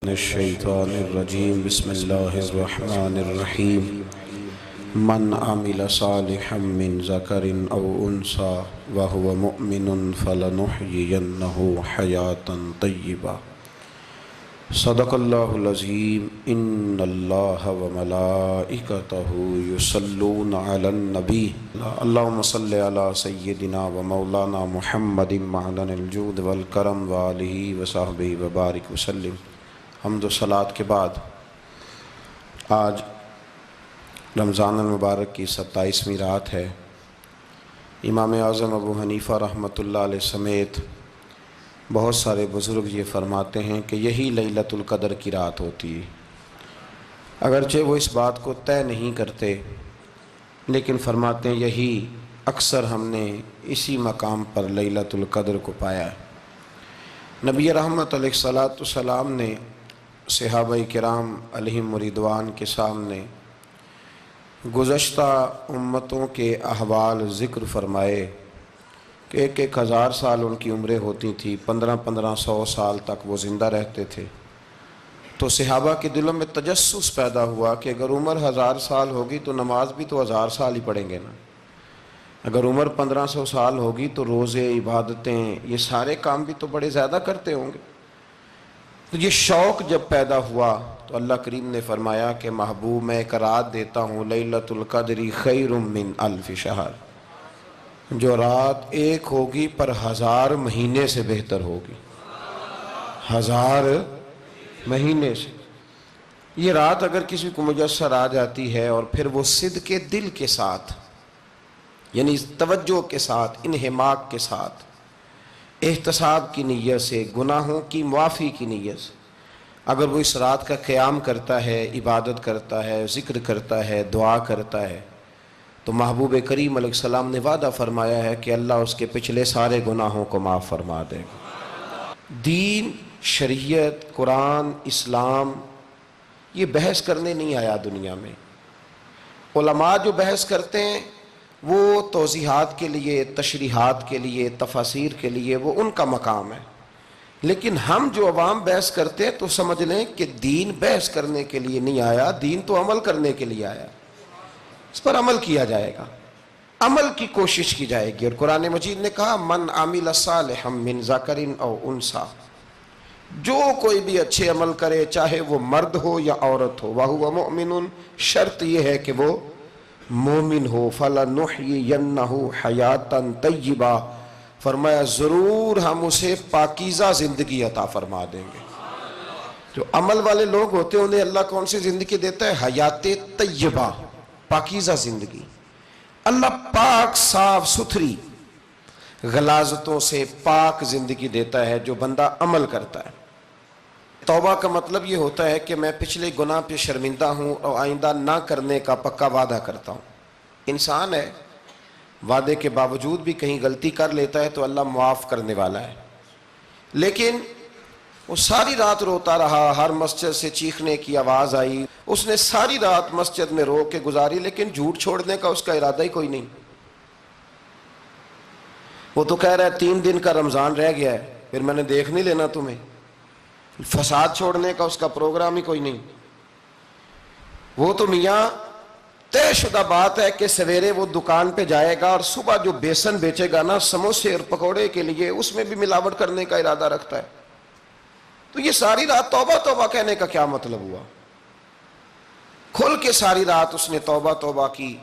من الشیطان الرجیم بسم اللہ الرحمن الرحیم من عمل صالحا من ذکر او انثى وهو مؤمن فلنحيينه حیاتا طیبا صدق اللہ العظیم ان اللہ وملائکتہ یصلون علی النبی اللہم صلی علی سیدنا ومولانا محمد معدن الجود والکرم وآلہ وصحبہ وبارک وسلم۔ حمد و صلاۃ کے بعد آج رمضان المبارک کی 27ویں رات ہے۔ امام اعظم ابو حنیفہ رحمۃ اللہ علیہ سمیت بہت سارے بزرگ یہ فرماتے ہیں کہ یہی لیلۃ القدر کی رات ہوتی ہے، اگرچہ وہ اس بات کو طے نہیں کرتے، لیکن فرماتے ہیں یہی اکثر ہم نے اسی مقام پر لیلۃ القدر کو پایا ہے۔ نبی رحمت علیہ الصلاۃ والسلام نے صحابہ کرام علیہم رضوان کے سامنے گزشتہ امتوں کے احوال ذکر فرمائے کہ 1,000 سال ان کی عمریں ہوتی تھیں، 1500 سال تک وہ زندہ رہتے تھے۔ تو صحابہ کے دلوں میں تجسس پیدا ہوا کہ اگر عمر 1000 سال ہوگی تو نماز بھی تو 1000 سال ہی پڑھیں گے نا، اگر عمر 1500 سال ہوگی تو روزے، عبادتیں، یہ سارے کام بھی تو بڑے زیادہ کرتے ہوں گے۔ تو یہ شوق جب پیدا ہوا تو اللہ کریم نے فرمایا کہ محبوب میں ایک رات دیتا ہوں، لیلۃ القدر خیر من الف شہر، جو رات ایک ہوگی پر 1000 مہینے سے بہتر ہوگی، 1000 مہینے سے۔ یہ رات اگر کسی کو میسر آ جاتی ہے اور پھر وہ صدق دل کے ساتھ، یعنی توجہ کے ساتھ، انہماک کے ساتھ، احتساب کی نیت سے، گناہوں کی معافی کی نیت سے اگر وہ اس رات کا قیام کرتا ہے، عبادت کرتا ہے، ذکر کرتا ہے، دعا کرتا ہے، تو محبوب کریم علیہ السلام نے وعدہ فرمایا ہے کہ اللہ اس کے پچھلے سارے گناہوں کو معاف فرما دے گا۔ دین، شریعت، قرآن، اسلام یہ بحث کرنے نہیں آیا دنیا میں۔ علماء جو بحث کرتے ہیں وہ توضیحات کے لیے، تشریحات کے لیے، تفاسیر کے لیے، وہ ان کا مقام ہے، لیکن ہم جو عوام بحث کرتے ہیں تو سمجھ لیں کہ دین بحث کرنے کے لیے نہیں آیا، دین تو عمل کرنے کے لیے آیا، اس پر عمل کیا جائے گا، عمل کی کوشش کی جائے گی۔ اور قرآن مجید نے کہا من عمل صالحا من ذکر او انثی، جو کوئی بھی اچھے عمل کرے چاہے وہ مرد ہو یا عورت ہو، وہو مؤمن، شرط یہ ہے کہ وہ مومن ہو، فلنحیینہ حیاتا طیبہ، فرمایا ضرور ہم اسے پاکیزہ زندگی عطا فرما دیں گے۔ جو عمل والے لوگ ہوتے ہیں انہیں اللہ کون سی زندگی دیتا ہے؟ حیات طیبہ، پاکیزہ زندگی۔ اللہ پاک، صاف ستھری، غلاظتوں سے پاک زندگی دیتا ہے جو بندہ عمل کرتا ہے۔ توبہ کا مطلب یہ ہوتا ہے کہ میں پچھلے گناہ پہ شرمندہ ہوں اور آئندہ نہ کرنے کا پکا وعدہ کرتا ہوں۔ انسان ہے، وعدے کے باوجود بھی کہیں غلطی کر لیتا ہے تو اللہ معاف کرنے والا ہے، لیکن وہ ساری رات روتا رہا، ہر مسجد سے چیخنے کی آواز آئی، اس نے ساری رات مسجد میں رو کے گزاری، لیکن جھوٹ چھوڑنے کا اس کا ارادہ ہی کوئی نہیں۔ وہ تو کہہ رہا ہے 3 دن کا رمضان رہ گیا ہے، پھر میں نے دیکھ نہیں لینا تمہیں۔ فساد چھوڑنے کا اس کا پروگرام ہی کوئی نہیں۔ وہ تو میاں طے شدہ بات ہے کہ سویرے وہ دکان پہ جائے گا اور صبح جو بیسن بیچے گا نا سموسے اور پکوڑے کے لیے، اس میں بھی ملاوٹ کرنے کا ارادہ رکھتا ہے۔ تو یہ ساری رات توبہ توبہ کہنے کا کیا مطلب ہوا؟ کھل کے ساری رات اس نے توبہ توبہ کی۔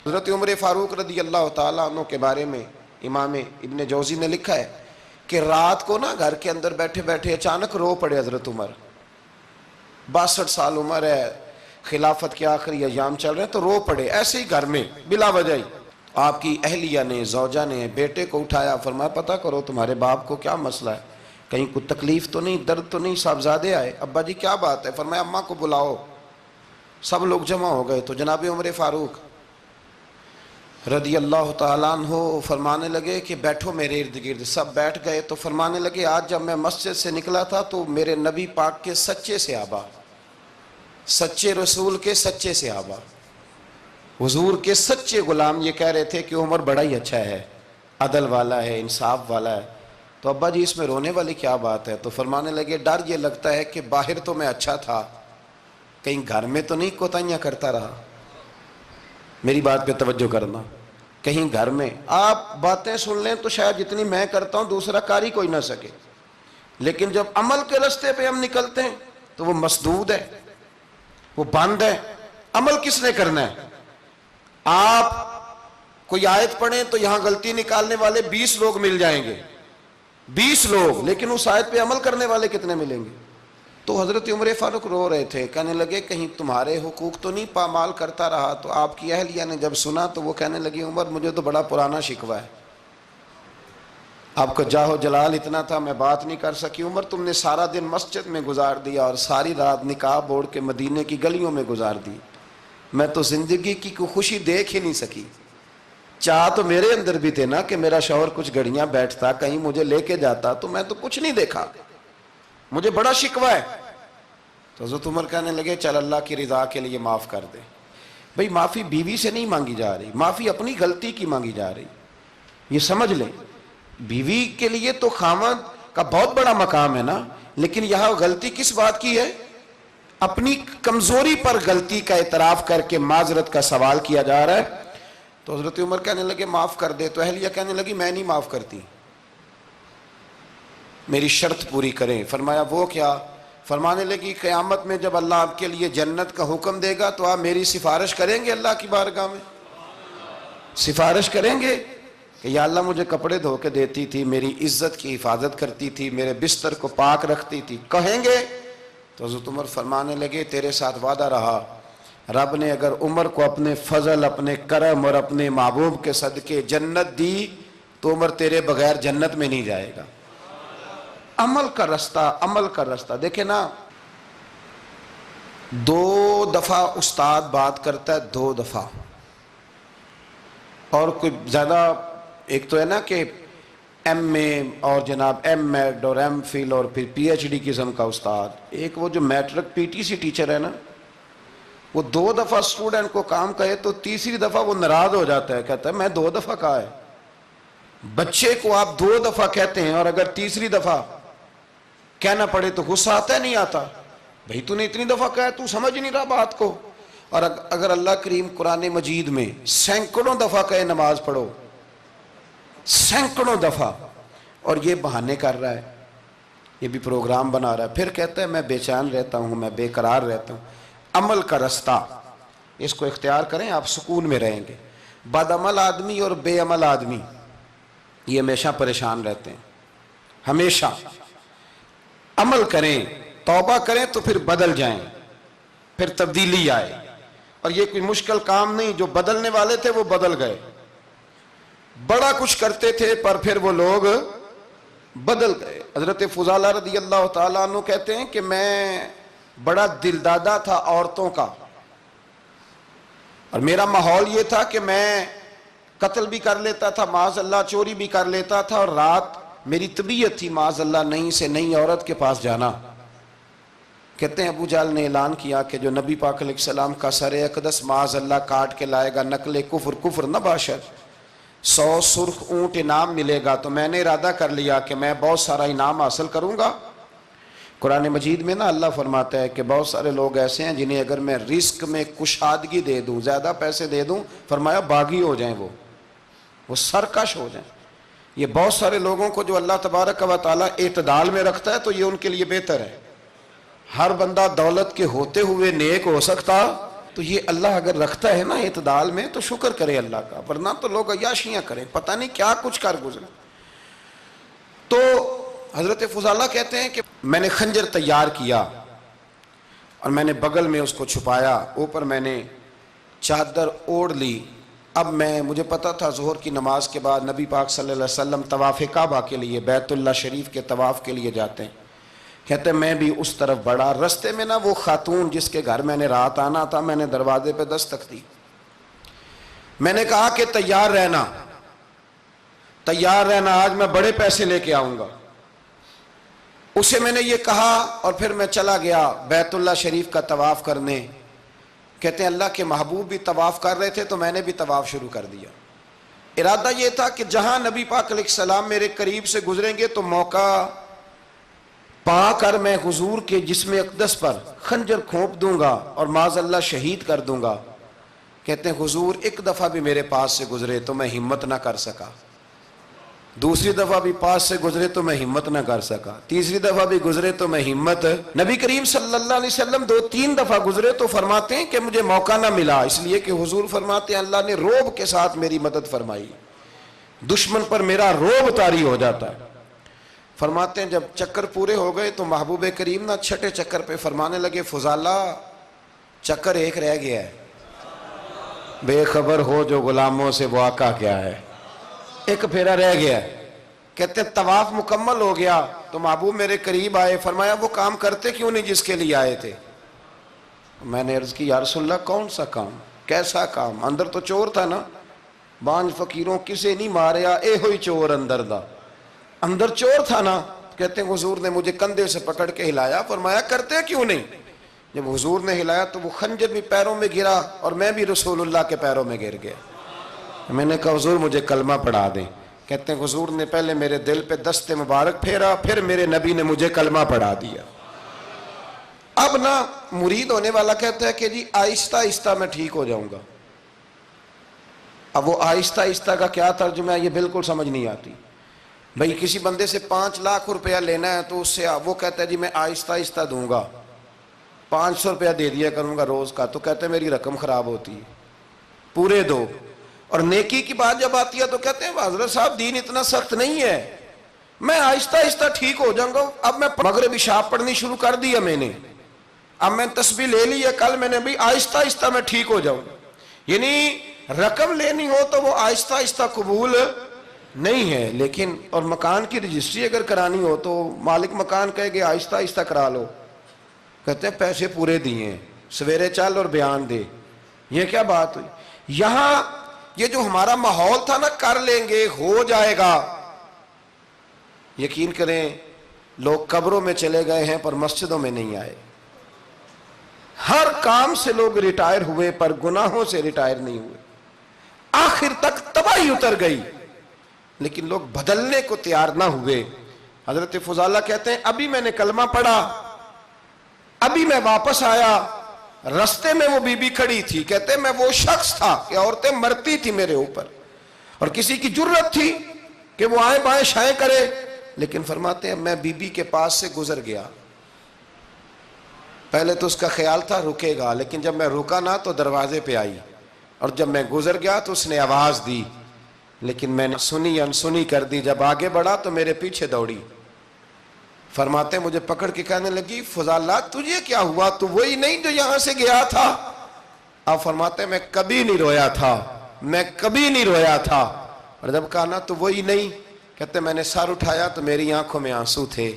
حضرت عمر فاروق رضی اللہ تعالیٰ عنہ کے بارے میں امام ابن جوزی نے لکھا ہے کہ رات کو نا گھر کے اندر بیٹھے بیٹھے اچانک رو پڑے حضرت عمر، 62 سال عمر ہے، خلافت کے آخری ایام چل رہے ہیں، تو رو پڑے ایسے ہی گھر میں بلا وجہ ہی۔ آپ کی اہلیہ نے، زوجہ نے بیٹے کو اٹھایا، فرمایا پتہ کرو تمہارے باپ کو کیا مسئلہ ہے، کہیں کوئی تکلیف تو نہیں، درد تو نہیں، صاحبزادے آئے، ابا جی کیا بات ہے؟ فرمایا اماں کو بلاؤ۔ سب لوگ جمع ہو گئے تو جناب عمر فاروق رضی اللہ تعالیٰ عنہ فرمانے لگے کہ بیٹھو میرے ارد گرد۔ سب بیٹھ گئے تو فرمانے لگے آج جب میں مسجد سے نکلا تھا تو میرے نبی پاک کے سچے صحابہ، سچے رسول کے سچے صحابہ، حضور کے سچے غلام یہ کہہ رہے تھے کہ عمر بڑا ہی اچھا ہے، عدل والا ہے، انصاف والا ہے۔ تو ابا جی اس میں رونے والی کیا بات ہے؟ تو فرمانے لگے ڈر یہ لگتا ہے کہ باہر تو میں اچھا تھا، کہیں گھر میں تو نہیں کوتاہیاں کرتا رہا۔ میری بات پہ توجہ کرنا، کہیں گھر میں آپ باتیں سن لیں تو شاید جتنی میں کرتا ہوں دوسرا کار ہی کوئی نہ سکے، لیکن جب عمل کے راستے پہ ہم نکلتے ہیں تو وہ مسدود ہے، وہ بند ہے۔ عمل کس نے کرنا ہے؟ آپ کوئی آیت پڑھیں تو یہاں غلطی نکالنے والے 20 لوگ مل جائیں گے، 20 لوگ، لیکن اس آیت پہ عمل کرنے والے کتنے ملیں گے؟ تو حضرت عمر فاروق رو رہے تھے، کہنے لگے کہیں تمہارے حقوق تو نہیں پامال کرتا رہا؟ تو آپ کی اہلیہ نے جب سنا تو وہ کہنے لگی عمر مجھے تو بڑا پرانا شکوہ ہے، آپ کا جاہ و جلال اتنا تھا میں بات نہیں کر سکی۔ عمر تم نے سارا دن مسجد میں گزار دیا اور ساری رات نقاب اوڑھ کے مدینے کی گلیوں میں گزار دی، میں تو زندگی کی کوئی خوشی دیکھ ہی نہیں سکی۔ چاہ تو میرے اندر بھی تھے نا کہ میرا شوہر کچھ گھڑیاں بیٹھتا، کہیں مجھے لے کے جاتا، تو میں تو کچھ نہیں دیکھا، مجھے بڑا شکوہ ہے۔ تو حضرت عمر کہنے لگے چل اللہ کی رضا کے لیے معاف کر دے۔ بھئی معافی بیوی سے نہیں مانگی جا رہی، معافی اپنی غلطی کی مانگی جا رہی، یہ سمجھ لیں۔ بیوی کے لیے تو خاوند کا بہت بڑا مقام ہے نا، لیکن یہاں غلطی کس بات کی ہے؟ اپنی کمزوری پر غلطی کا اعتراف کر کے معذرت کا سوال کیا جا رہا ہے۔ تو حضرت عمر کہنے لگے معاف کر دے، تو اہلیہ کہنے لگی میں نہیں معاف کرتی، میری شرط پوری کریں۔ فرمایا وہ کیا؟ فرمانے لگی قیامت میں جب اللہ آپ کے لیے جنت کا حکم دے گا تو آپ میری سفارش کریں گے اللہ کی بارگاہ میں؟ سفارش کریں گے کہ یا اللہ مجھے کپڑے دھو کے دیتی تھی، میری عزت کی حفاظت کرتی تھی، میرے بستر کو پاک رکھتی تھی، کہیں گے؟ تو حضرت عمر فرمانے لگے تیرے ساتھ وعدہ رہا، رب نے اگر عمر کو اپنے فضل، اپنے کرم اور اپنے محبوب کے صدقے جنت دی تو عمر تیرے بغیر جنت میں نہیں جائے گا۔ عمل کا رستہ، عمل کا رستہ دیکھیں نا، 2 دفعہ استاد بات کرتا ہے، 2 دفعہ، اور کوئی زیادہ، ایک تو ہے نا کہ ایم اے اور جناب ایم ایڈ اور ایم فل اور پھر پی ایچ ڈی قسم کا استاد، ایک وہ جو matric P T C teacher ہے نا، وہ 2 دفعہ اسٹوڈنٹ کو کام کہے تو تیسری دفعہ وہ ناراض ہو جاتا ہے، کہتا ہے میں 2 دفعہ کہا ہے۔ بچے کو آپ 2 دفعہ کہتے ہیں اور اگر تیسری دفعہ کہنا پڑے تو غصہ آتا ہے نہیں آتا؟ بھئی تو نے اتنی دفعہ کہا ہے، تو سمجھ نہیں رہا بات کو۔ اور اگر اللہ کریم قرآن مجید میں سینکڑوں دفعہ کہے نماز پڑھو، سینکڑوں دفعہ، اور یہ بہانے کر رہا ہے، یہ بھی پروگرام بنا رہا ہے، پھر کہتا ہے میں بے چین رہتا ہوں، میں بے قرار رہتا ہوں۔ عمل کا رستہ اس کو اختیار کریں، آپ سکون میں رہیں گے۔ بد عمل آدمی اور بے عمل آدمی یہ ہمیشہ پریشان رہتے ہیں، ہمیشہ۔ عمل کریں، توبہ کریں تو پھر بدل جائیں، پھر تبدیلی آئے، اور یہ کوئی مشکل کام نہیں، جو بدلنے والے تھے وہ بدل گئے، بڑا کچھ کرتے تھے پر پھر وہ لوگ بدل گئے۔ حضرت فضالہ رضی اللہ تعالیٰ عنہ کہتے ہیں کہ میں بڑا دلدادہ تھا عورتوں کا، اور میرا ماحول یہ تھا کہ میں قتل بھی کر لیتا تھا، معاذ اللہ چوری بھی کر لیتا تھا، اور رات میری طبیعت تھی معاذ اللہ نئی سے نئی عورت کے پاس جانا۔ کہتے ہیں ابو جہل نے اعلان کیا کہ جو نبی پاک علیہ السلام کا سر اقدس معاذ اللہ کاٹ کے لائے گا، نقل کفر کفر نہ باشد، 100 سرخ اونٹ انعام ملے گا۔ تو میں نے ارادہ کر لیا کہ میں بہت سارا انعام حاصل کروں گا۔ قرآن مجید میں نا اللہ فرماتا ہے کہ بہت سارے لوگ ایسے ہیں جنہیں اگر میں رزق میں کشادگی دے دوں، زیادہ پیسے دے دوں، فرمایا باغی ہو جائیں، وہ سرکش ہو جائیں۔ یہ بہت سارے لوگوں کو جو اللہ تبارک و تعالیٰ اعتدال میں رکھتا ہے تو یہ ان کے لیے بہتر ہے۔ ہر بندہ دولت کے ہوتے ہوئے نیک ہو سکتا، تو یہ اللہ اگر رکھتا ہے نا اعتدال میں تو شکر کرے اللہ کا، ورنہ تو لوگ عیاشیاں کریں، پتہ نہیں کیا کچھ کر گزرے۔ تو حضرت فضالہ کہتے ہیں کہ میں نے خنجر تیار کیا اور میں نے بغل میں اس کو چھپایا، اوپر میں نے چادر اوڑھ لی۔ اب مجھے پتا تھا ظہر کی نماز کے بعد نبی پاک صلی اللہ علیہ وسلم طواف کعبہ کے لیے، بیت اللہ شریف کے طواف کے لیے جاتے ہیں۔ کہتے ہیں میں بھی اس طرف بڑھا، رستے میں نا وہ خاتون جس کے گھر میں نے رات آنا تھا، میں نے دروازے پہ دستک دی، میں نے کہا کہ تیار رہنا، تیار رہنا، آج میں بڑے پیسے لے کے آؤں گا۔ اسے میں نے یہ کہا اور پھر میں چلا گیا بیت اللہ شریف کا طواف کرنے۔ کہتے ہیں اللہ کے محبوب بھی طواف کر رہے تھے تو میں نے بھی طواف شروع کر دیا۔ ارادہ یہ تھا کہ جہاں نبی پاک علیہ السلام میرے قریب سے گزریں گے تو موقع پا کر میں حضور کے جسم اقدس پر خنجر کھونپ دوں گا اور معاذ اللہ شہید کر دوں گا۔ کہتے ہیں حضور ایک دفعہ بھی میرے پاس سے گزرے تو میں ہمت نہ کر سکا، دوسری دفعہ بھی پاس سے گزرے تو میں ہمت نہ کر سکا، تیسری دفعہ بھی گزرے تو میں ہمت۔ نبی کریم صلی اللہ علیہ وسلم 2-3 دفعہ گزرے تو فرماتے ہیں کہ مجھے موقع نہ ملا، اس لیے کہ حضور فرماتے ہیں اللہ نے روب کے ساتھ میری مدد فرمائی، دشمن پر میرا روب طاری ہو جاتا ہے۔ فرماتے ہیں جب چکر پورے ہو گئے تو محبوب کریم نہ چھٹے چکر پہ فرمانے لگے فضالہ چکر ایک رہ گیا ہے، بے خبر ہو جو غلاموں سے وہ آقا کیا ہے، ایک پھیرا رہ گیا ہے۔ کہتے ہیں طواف مکمل ہو گیا تو محبوب میرے قریب آئے، فرمایا وہ کام کرتے کیوں نہیں جس کے لیے آئے تھے؟ میں نے عرض کی یا رسول اللہ کون سا کام، کیسا کام؟ اندر تو چور تھا نا، بانج فقیروں کسے نہیں ماریا اے ہوئی چور اندر دا، اندر چور تھا نا۔ کہتے ہیں حضور نے مجھے کندھے سے پکڑ کے ہلایا، فرمایا کرتے کیوں نہیں؟ جب حضور نے ہلایا تو وہ خنجر بھی پیروں میں گرا اور میں بھی رسول اللہ کے پیروں میں گر گیا۔ میں نے کہا حضور مجھے کلمہ پڑھا دیں۔ کہتے ہیں حضور نے پہلے میرے دل پہ دست مبارک پھیرا، پھر میرے نبی نے مجھے کلمہ پڑھا دیا۔ اب نہ مرید ہونے والا کہتا ہے کہ جی آہستہ آہستہ میں ٹھیک ہو جاؤں گا، اب وہ آہستہ آہستہ کا کیا ترجمہ ہے یہ بالکل سمجھ نہیں آتی۔ بھئی کسی بندے سے 5 لاکھ روپیہ لینا ہے تو اس سے وہ کہتا ہے جی میں آہستہ آہستہ دوں گا، 500 روپیہ دے دیا کروں گا روز کا، تو کہتے ہیں میری رقم خراب ہوتی ہے، پورے دو۔ اور نیکی کی بات جب آتی ہے تو کہتے ہیں حضرت صاحب دین اتنا سخت نہیں ہے، میں آہستہ آہستہ ٹھیک ہو جاؤں گا۔ اب میں مغربی شاب پڑھنی شروع کر دیا میں نے، اب میں تسبیح لے لی ہے کل میں نے، بھی آہستہ آہستہ میں ٹھیک ہو جاؤں۔ یعنی رقم لینی ہو تو وہ آہستہ آہستہ قبول نہیں ہے، لیکن اور مکان کی رجسٹری اگر کرانی ہو تو مالک مکان کہے گے آہستہ آہستہ کرا لو، کہتے ہیں پیسے پورے دیے، سویرے چل اور بیان دے، یہ کیا بات ہوئی؟ یہاں یہ جو ہمارا ماحول تھا نا کر لیں گے ہو جائے گا، یقین کریں لوگ قبروں میں چلے گئے ہیں پر مسجدوں میں نہیں آئے، ہر کام سے لوگ ریٹائر ہوئے پر گناہوں سے ریٹائر نہیں ہوئے، آخر تک تباہی اتر گئی لیکن لوگ بدلنے کو تیار نہ ہوئے۔ حضرت فضالہ کہتے ہیں ابھی میں نے کلمہ پڑھا، ابھی میں واپس آیا، رستے میں وہ بی بی کھڑی تھی، کہتے ہیں میں وہ شخص تھا کہ عورتیں مرتی تھی میرے اوپر اور کسی کی جرت تھی کہ وہ آئیں بائیں شائیں کرے، لیکن فرماتے ہیں میں بی بی کے پاس سے گزر گیا، پہلے تو اس کا خیال تھا رکے گا، لیکن جب میں رکا نہ تو دروازے پہ آئی، اور جب میں گزر گیا تو اس نے آواز دی، لیکن میں نے سنی انسنی کر دی، جب آگے بڑھا تو میرے پیچھے دوڑی۔ فرماتے ہیں مجھے پکڑ کے کہنے لگی فضالہ تجھے کیا ہوا، تو وہی نہیں جو یہاں سے گیا تھا؟ آپ فرماتے ہیں میں کبھی نہیں رویا تھا، میں کبھی نہیں رویا تھا، اور جب کہا نا تو وہی نہیں، کہتے میں نے سر اٹھایا تو میری آنکھوں میں آنسو تھے،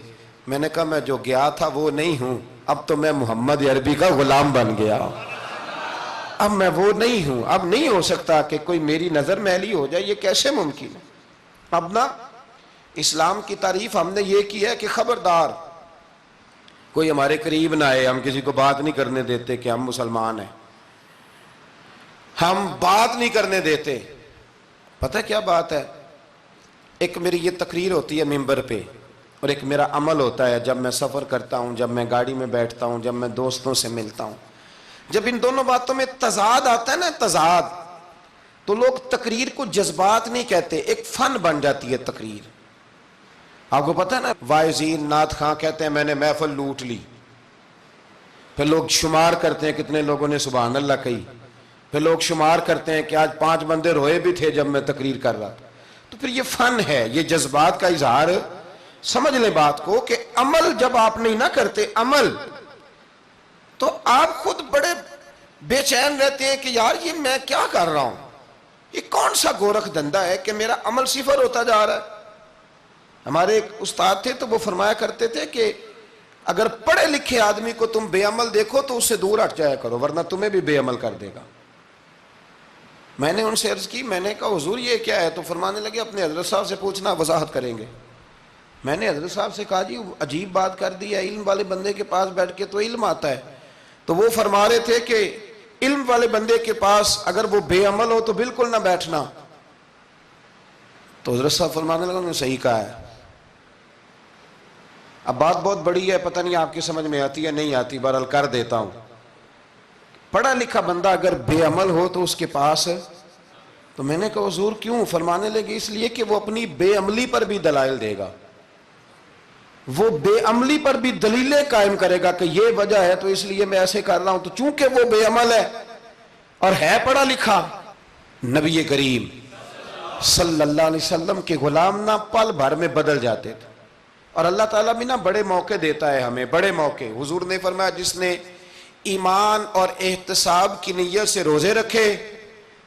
میں نے کہا میں جو گیا تھا وہ نہیں ہوں، اب تو میں محمد عربی کا غلام بن گیا، اب میں وہ نہیں ہوں، اب نہیں ہو سکتا کہ کوئی میری نظر میلی ہو جائے، یہ کیسے ممکن ہے؟ اب نا اسلام کی تعریف ہم نے یہ کی ہے کہ خبردار کوئی ہمارے قریب نہ آئے، ہم کسی کو بات نہیں کرنے دیتے کہ ہم مسلمان ہیں، ہم بات نہیں کرنے دیتے۔ پتہ کیا بات ہے، ایک میری یہ تقریر ہوتی ہے ممبر پہ، اور ایک میرا عمل ہوتا ہے جب میں سفر کرتا ہوں، جب میں گاڑی میں بیٹھتا ہوں، جب میں دوستوں سے ملتا ہوں، جب ان دونوں باتوں میں تضاد آتا ہے نا، تضاد، تو لوگ تقریر کو جذبات نہیں کہتے، ایک فن بن جاتی ہے تقریر۔ آپ کو پتہ ہے نا وائزین نعت خواں کہتے ہیں میں نے محفل لوٹ لی، پھر لوگ شمار کرتے ہیں کتنے لوگوں نے سبحان اللہ کہی، پھر لوگ شمار کرتے ہیں کہ آج 5 بندے روئے بھی تھے جب میں تقریر کر رہا تھا، تو پھر یہ فن ہے، یہ جذبات کا اظہار۔ سمجھ لیں بات کو کہ عمل جب آپ نہیں نہ کرتے عمل، تو آپ خود بڑے بے چین رہتے ہیں کہ یار یہ میں کیا کر رہا ہوں، یہ کون سا گورکھ دھندا ہے کہ میرا عمل صفر ہوتا جا رہا ہے۔ ہمارے ایک استاد تھے تو وہ فرمایا کرتے تھے کہ اگر پڑھے لکھے آدمی کو تم بے عمل دیکھو تو اس سے دور ہٹ جایا کرو ورنہ تمہیں بھی بے عمل کر دے گا۔ میں نے ان سے عرض کی، میں نے کہا حضور یہ کیا ہے؟ تو فرمانے لگے اپنے حضرت صاحب سے پوچھنا، وضاحت کریں گے۔ میں نے حضرت صاحب سے کہا جی عجیب بات کر دی ہے، علم والے بندے کے پاس بیٹھ کے تو علم آتا ہے، تو وہ فرما رہے تھے کہ علم والے بندے کے پاس اگر وہ بے عمل ہو تو بالکل نہ بیٹھنا، تو حضرت صاحب فرمانے لگا انہوں نے صحیح کہا ہے. اب بات بہت بڑی ہے، پتہ نہیں آپ کی سمجھ میں آتی ہے نہیں آتی، بہرحال کر دیتا ہوں. پڑھا لکھا بندہ اگر بے عمل ہو تو اس کے پاس، تو میں نے کہا حضور کیوں؟ فرمانے لگے اس لیے کہ وہ اپنی بے عملی پر بھی دلائل دے گا، وہ بے عملی پر بھی دلیلیں قائم کرے گا کہ یہ وجہ ہے تو اس لیے میں ایسے کر رہا ہوں. تو چونکہ وہ بے عمل ہے اور ہے پڑھا لکھا، نبی کریم صلی اللہ علیہ وسلم کے غلام نہ پل بھر میں بدل جاتے تھے. اور اللہ تعالیٰ بھی نا بڑے موقع دیتا ہے ہمیں، بڑے موقع. حضور نے فرمایا جس نے ایمان اور احتساب کی نیت سے روزے رکھے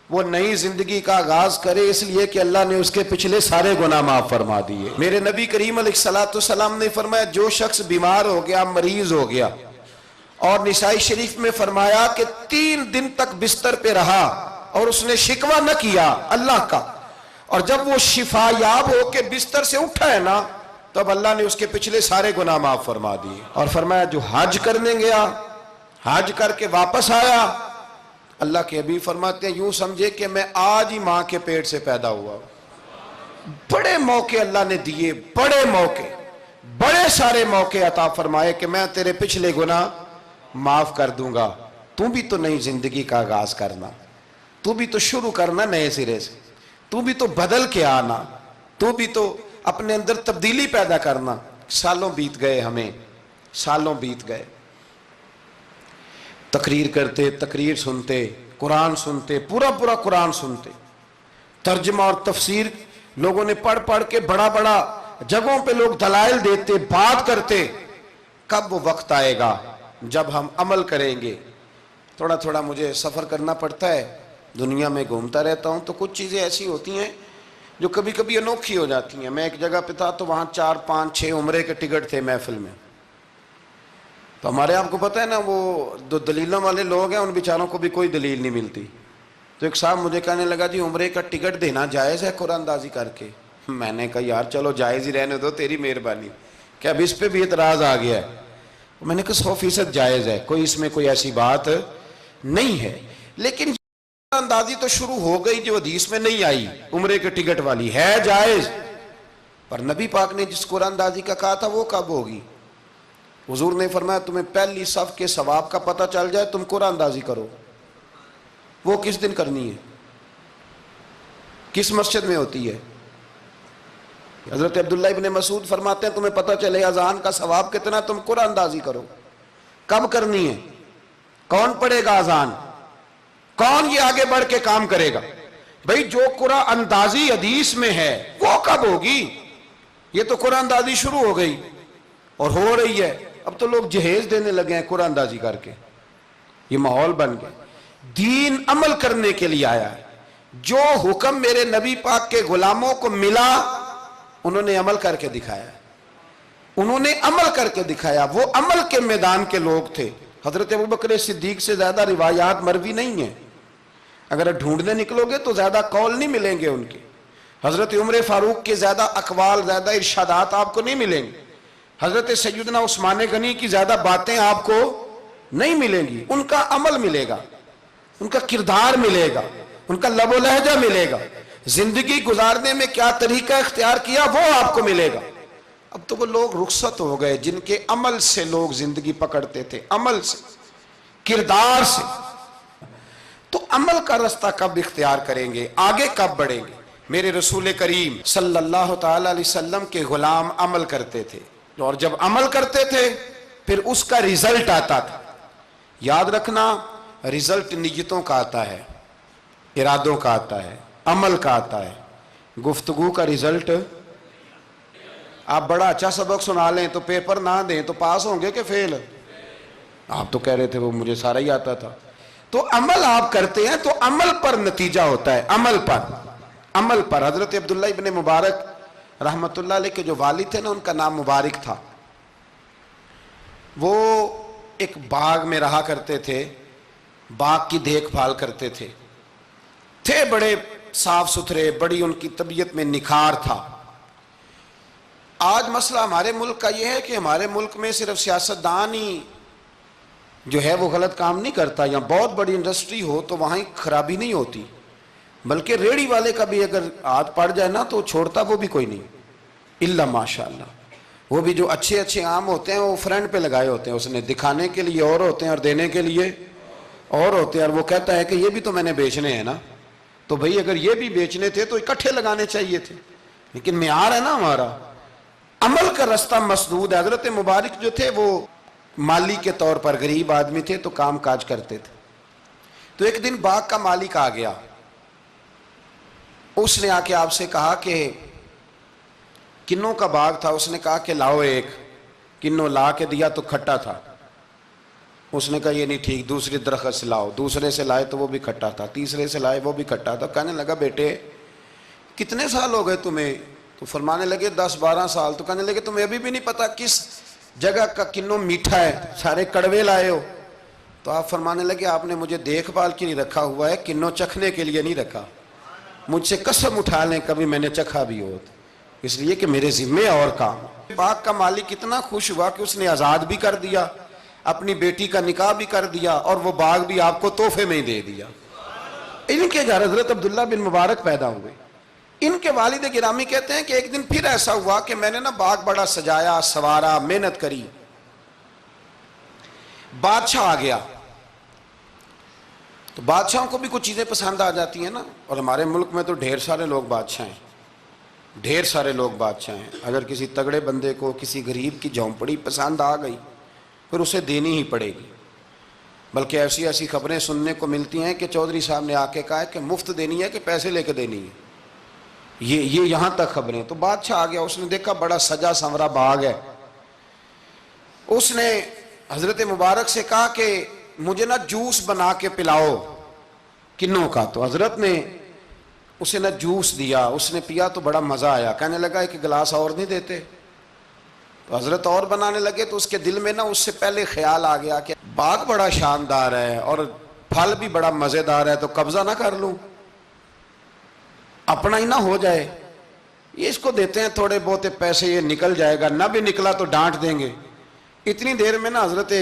وہ نئی زندگی کا آغاز کرے، اس لیے کہ اللہ نے اس کے پچھلے سارے گناہ معاف فرما دیے. میرے نبی کریم علیہ الصلوۃ والسلام نے فرمایا جو شخص بیمار ہو گیا، مریض ہو گیا، اور نسائی شریف میں فرمایا کہ 3 دن تک بستر پہ رہا اور اس نے شکوہ نہ کیا اللہ کا، اور جب وہ شفا یاب ہو کے بستر سے اٹھا ہے نا، تب اللہ نے اس کے پچھلے سارے گناہ معاف فرما دیے. اور فرمایا جو حج کرنے گیا، حج کر کے واپس آیا، اللہ کے حبیب فرماتے ہیں یوں سمجھے کہ میں آج ہی ماں کے پیٹ سے پیدا ہوا. بڑے موقع اللہ نے دیے، بڑے موقع، بڑے سارے موقع عطا فرمائے کہ میں تیرے پچھلے گناہ معاف کر دوں گا. تو بھی تو نئی زندگی کا آغاز کرنا، تو بھی تو شروع کرنا نئے سرے سے، تو بھی تو بدل کے آنا، تو بھی تو اپنے اندر تبدیلی پیدا کرنا. سالوں بیت گئے، ہمیں سالوں بیت گئے، تقریر کرتے، تقریر سنتے، قرآن سنتے، پورا پورا قرآن سنتے، ترجمہ اور تفسیر لوگوں نے پڑھ پڑھ کے بڑا بڑا جگہوں پہ لوگ دلائل دیتے، بات کرتے. کب وہ وقت آئے گا جب ہم عمل کریں گے؟ تھوڑا تھوڑا مجھے سفر کرنا پڑتا ہے، دنیا میں گھومتا رہتا ہوں، تو کچھ چیزیں ایسی ہوتی ہیں جو کبھی کبھی انوکھی ہو جاتی ہیں. میں ایک جگہ پہ تھا تو وہاں 4 5 6 عمرے کے ٹکٹ تھے محفل میں. تو ہمارے آپ کو پتہ ہے نا وہ جو دلیلوں والے لوگ ہیں ان بیچاروں کو بھی کوئی دلیل نہیں ملتی. تو ایک صاحب مجھے کہنے لگا جی عمرے کا ٹکٹ دینا جائز ہے قرآن اندازی کر کے؟ میں نے کہا یار چلو جائز ہی رہنے دو، تیری مہربانی، کہ اب اس پہ بھی اعتراض آ گیا ہے. میں نے کہا 100% جائز ہے، کوئی اس میں کوئی ایسی بات نہیں ہے. لیکن اندازی تو شروع ہو گئی جو حدیث میں نہیں آئی، عمرے کے ٹکٹ والی ہے جائز، پر نبی پاک نے جس قرآن اندازی کا کہا تھا وہ کب ہوگی؟ حضور نے فرمایا تمہیں پہلی صف کے ثواب کا پتہ چل جائے تم قرآن اندازی کرو. وہ کس دن کرنی ہے؟ کس مسجد میں ہوتی ہے؟ حضرت عبداللہ ابن مسعود فرماتے ہیں تمہیں پتہ چلے اذان کا ثواب کتنا، تم قرآن اندازی کرو. کب کرنی ہے؟ کون پڑھے گا اذان؟ کون یہ آگے بڑھ کے کام کرے گا؟ بھئی جو قرآن اندازی حدیث میں ہے وہ کب ہوگی؟ یہ تو قرآن اندازی شروع ہو گئی اور ہو رہی ہے. اب تو لوگ جہیز دینے لگے ہیں قرآن اندازی کر کے، یہ ماحول بن گیا. دین عمل کرنے کے لیے آیا ہے. جو حکم میرے نبی پاک کے غلاموں کو ملا انہوں نے عمل کر کے دکھایا، انہوں نے عمل کر کے دکھایا. وہ عمل کے میدان کے لوگ تھے. حضرت ابوبکر صدیق سے زیادہ روایات مروی نہیں ہیں، اگر ڈھونڈنے نکلو گے تو زیادہ قول نہیں ملیں گے ان کے. حضرت عمر فاروق کے زیادہ اقوال، زیادہ ارشادات آپ کو نہیں ملیں گے. حضرت سیدنا عثمان غنی کی زیادہ باتیں آپ کو نہیں ملیں گی. ان کا عمل ملے گا، ان کا کردار ملے گا، ان کا لب و لہجہ ملے گا، زندگی گزارنے میں کیا طریقہ اختیار کیا وہ آپ کو ملے گا. اب تو وہ لوگ رخصت ہو گئے جن کے عمل سے لوگ زندگی پکڑتے تھے، عمل سے، کردار سے. تو عمل کا رستہ کب اختیار کریں گے؟ آگے کب بڑھیں گے؟ میرے رسول کریم صلی اللہ تعالی علیہ وسلم کے غلام عمل کرتے تھے، اور جب عمل کرتے تھے پھر اس کا رزلٹ آتا تھا. یاد رکھنا رزلٹ نیتوں کا آتا ہے، ارادوں کا آتا ہے، عمل کا آتا ہے. گفتگو کا رزلٹ، آپ بڑا اچھا سبق سنا لیں تو پیپر نہ دیں تو پاس ہوں گے کہ فیل؟ آپ تو کہہ رہے تھے وہ مجھے سارا ہی آتا تھا. تو عمل آپ کرتے ہیں تو عمل پر نتیجہ ہوتا ہے، عمل پر، عمل پر. حضرت عبداللہ ابن مبارک رحمت اللہ علیہ کے جو والد تھے نا ان کا نام مبارک تھا. وہ ایک باغ میں رہا کرتے تھے، باغ کی دیکھ بھال کرتے تھے بڑے صاف ستھرے، بڑی ان کی طبیعت میں نکھار تھا. آج مسئلہ ہمارے ملک کا یہ ہے کہ ہمارے ملک میں صرف سیاستدان ہی جو ہے وہ غلط کام نہیں کرتا. یا بہت بڑی انڈسٹری ہو تو وہاں خرابی نہیں ہوتی، بلکہ ریڑھی والے کا بھی اگر ہاتھ پڑ جائے نا تو چھوڑتا وہ بھی کوئی نہیں، الا ماشاء اللہ۔ وہ بھی جو اچھے اچھے آم ہوتے ہیں وہ فرنٹ پہ لگائے ہوتے ہیں، اس نے دکھانے کے لیے اور ہوتے ہیں اور دینے کے لیے اور ہوتے ہیں، اور وہ کہتا ہے کہ یہ بھی تو میں نے بیچنے ہیں نا، تو بھئی اگر یہ بھی بیچنے تھے تو اکٹھے لگانے چاہیے تھے، لیکن معیار ہے نا ہمارا، عمل کا رستہ مسدود ہے۔ حضرت مبارک جو تھے وہ مالی کے طور پر غریب آدمی تھے تو کام کاج کرتے تھے۔ تو ایک دن باغ کا مالک آ گیا، اس نے آ کے آپ سے کہا کہ کنوں کا باغ تھا، اس نے کہا کہ لاؤ ایک، کنوں لا کے دیا تو کھٹا تھا، اس نے کہا یہ نہیں ٹھیک، دوسری درخت سے لاؤ، دوسرے سے لائے تو وہ بھی کھٹا تھا، تیسرے سے لائے وہ بھی کھٹا تھا۔ کہنے لگا بیٹے کتنے سال ہو گئے تمہیں؟ تو فرمانے لگے 10-12 سال۔ تو کہنے لگے تمہیں ابھی بھی نہیں پتا کس جگہ کا کنوں میٹھا ہے، سارے کڑوے لائے ہو؟ تو آپ فرمانے لگے آپ نے مجھے دیکھ بھال کے لیے رکھا ہوا ہے، کنوں چکھنے کے لیے نہیں رکھا، مجھ سے قسم اٹھا لیں کبھی میں نے چکھا بھی ہو، اس لیے کہ میرے ذمے اور کام۔ باغ کا مالک اتنا خوش ہوا کہ اس نے آزاد بھی کر دیا، اپنی بیٹی کا نکاح بھی کر دیا، اور وہ باغ بھی آپ کو تحفے میں ہی دے دیا۔ ان کے گھر حضرت عبداللہ بن مبارک پیدا ہوئے۔ ان کے والد گرامی کہتے ہیں کہ ایک دن پھر ایسا ہوا کہ میں نے نا باغ بڑا سجایا، سوارا، محنت کری، بادشاہ آ گیا۔ تو بادشاہوں کو بھی کچھ چیزیں پسند آ جاتی ہیں نا، اور ہمارے ملک میں تو ڈھیر سارے لوگ بادشاہ ہیں، ڈھیر سارے لوگ بادشاہ ہیں۔ اگر کسی تگڑے بندے کو کسی غریب کی جھونپڑی پسند آ گئی پھر اسے دینی ہی پڑے گی، بلکہ ایسی ایسی خبریں سننے کو ملتی ہیں کہ چودھری صاحب نے آ کے کہا ہے کہ مفت دینی ہے کہ پیسے لے کے دینی ہے، یہ یہاں تک خبریں۔ تو بادشاہ آ گیا، اس نے دیکھا بڑا سجا سنورا باغ ہے، اس نے حضرت مبارک سے کہا کہ مجھے نا جوس بنا کے پلاؤ کنوں کا۔ تو حضرت نے اسے نا جوس دیا، اس نے پیا تو بڑا مزہ آیا، کہنے لگا ایک گلاس اور نہیں دیتے؟ تو حضرت اور بنانے لگے تو اس کے دل میں نا اس سے پہلے خیال آ گیا کہ باغ بڑا شاندار ہے اور پھل بھی بڑا مزیدار ہے، تو قبضہ نہ کر لوں، اپنا ہی نہ ہو جائے، یہ اس کو دیتے ہیں تھوڑے بہت پیسے، یہ نکل جائے گا، نہ بھی نکلا تو ڈانٹ دیں گے۔ اتنی دیر میں نا حضرت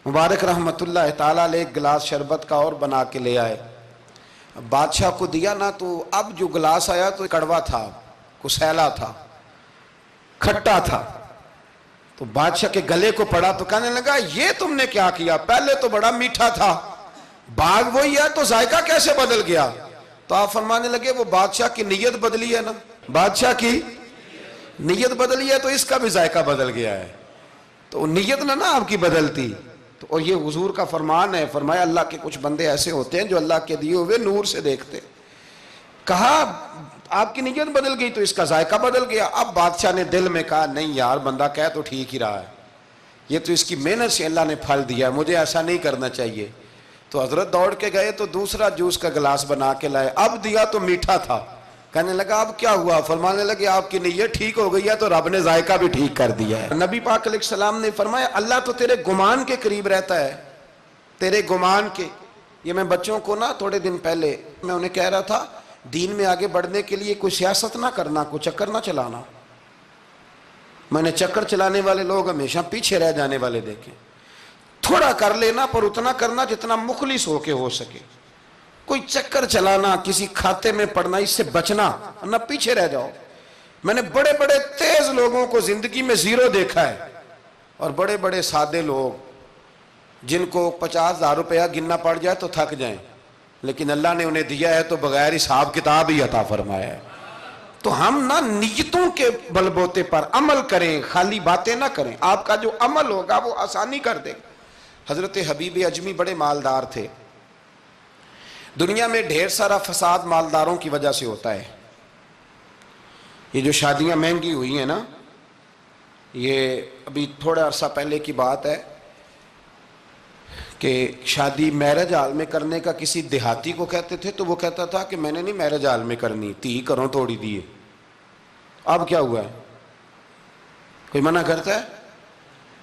مبارک رحمت اللہ تعالیٰ علیہ ایک گلاس شربت کا اور بنا کے لے آئے، بادشاہ کو دیا نا، تو اب جو گلاس آیا تو کڑوا تھا، کسیلا تھا، کھٹا تھا۔ تو بادشاہ کے گلے کو پڑا تو کہنے لگا یہ تم نے کیا کیا؟ پہلے تو بڑا میٹھا تھا، باغ وہی ہے تو ذائقہ کیسے بدل گیا؟ تو آپ فرمانے لگے وہ بادشاہ کی نیت بدلی ہے نا، بادشاہ کی نیت بدلی ہے تو اس کا بھی ذائقہ بدل گیا ہے، تو نیت نہ آپ کی بدلتی۔ تو اور یہ حضور کا فرمان ہے، فرمایا اللہ کے کچھ بندے ایسے ہوتے ہیں جو اللہ کے دیے ہوئے نور سے دیکھتے۔ کہا آپ کی نیت بدل گئی تو اس کا ذائقہ بدل گیا۔ اب بادشاہ نے دل میں کہا نہیں یار بندہ کہہ تو ٹھیک ہی رہا ہے، یہ تو اس کی محنت سے اللہ نے پھل دیا ہے، مجھے ایسا نہیں کرنا چاہیے۔ تو حضرت دوڑ کے گئے تو دوسرا جوس کا گلاس بنا کے لائے، اب دیا تو میٹھا تھا، کہنے لگا اب کیا ہوا؟ فرمانے لگے آپ کی نیت ٹھیک ہو گئی ہے تو رب نے ذائقہ بھی ٹھیک کر دیا ہے۔ نبی پاک علیہ السلام نے فرمایا اللہ تو تیرے گمان کے قریب رہتا ہے، تیرے گمان کے۔ یہ میں بچوں کو نا تھوڑے دن پہلے میں انہیں کہہ رہا تھا دین میں آگے بڑھنے کے لیے کوئی سیاست نہ کرنا، کوئی چکر نہ چلانا۔ میں نے چکر چلانے والے لوگ ہمیشہ پیچھے رہ جانے والے دیکھے، تھوڑا کر لینا پر اتنا کرنا جتنا مخلص ہو کے ہو سکے۔ کوئی چکر چلانا، کسی کھاتے میں پڑنا، اس سے بچنا، نہ پیچھے رہ جاؤ۔ میں نے بڑے بڑے تیز لوگوں کو زندگی میں زیرو دیکھا ہے، اور بڑے بڑے سادے لوگ جن کو 50,000 روپیہ گننا پڑ جائے تو تھک جائیں، لیکن اللہ نے انہیں دیا ہے تو بغیر حساب کتاب ہی عطا فرمایا ہے۔ تو ہم نہ نیتوں کے بل بوتے پر عمل کریں، خالی باتیں نہ کریں، آپ کا جو عمل ہوگا وہ آسانی کر دے گا۔ حضرت حبیب اجمی بڑے مالدار تھے۔ دنیا میں ڈھیر سارا فساد مالداروں کی وجہ سے ہوتا ہے۔ یہ جو شادیاں مہنگی ہوئی ہیں نا، یہ ابھی تھوڑا عرصہ پہلے کی بات ہے کہ شادی میرج ہال میں کرنے کا کسی دیہاتی کو کہتے تھے تو وہ کہتا تھا کہ میں نے نہیں میرج ہال میں کرنی، تی کروں توڑی دیے۔ اب کیا ہوا ہے؟ کوئی منع کرتا ہے؟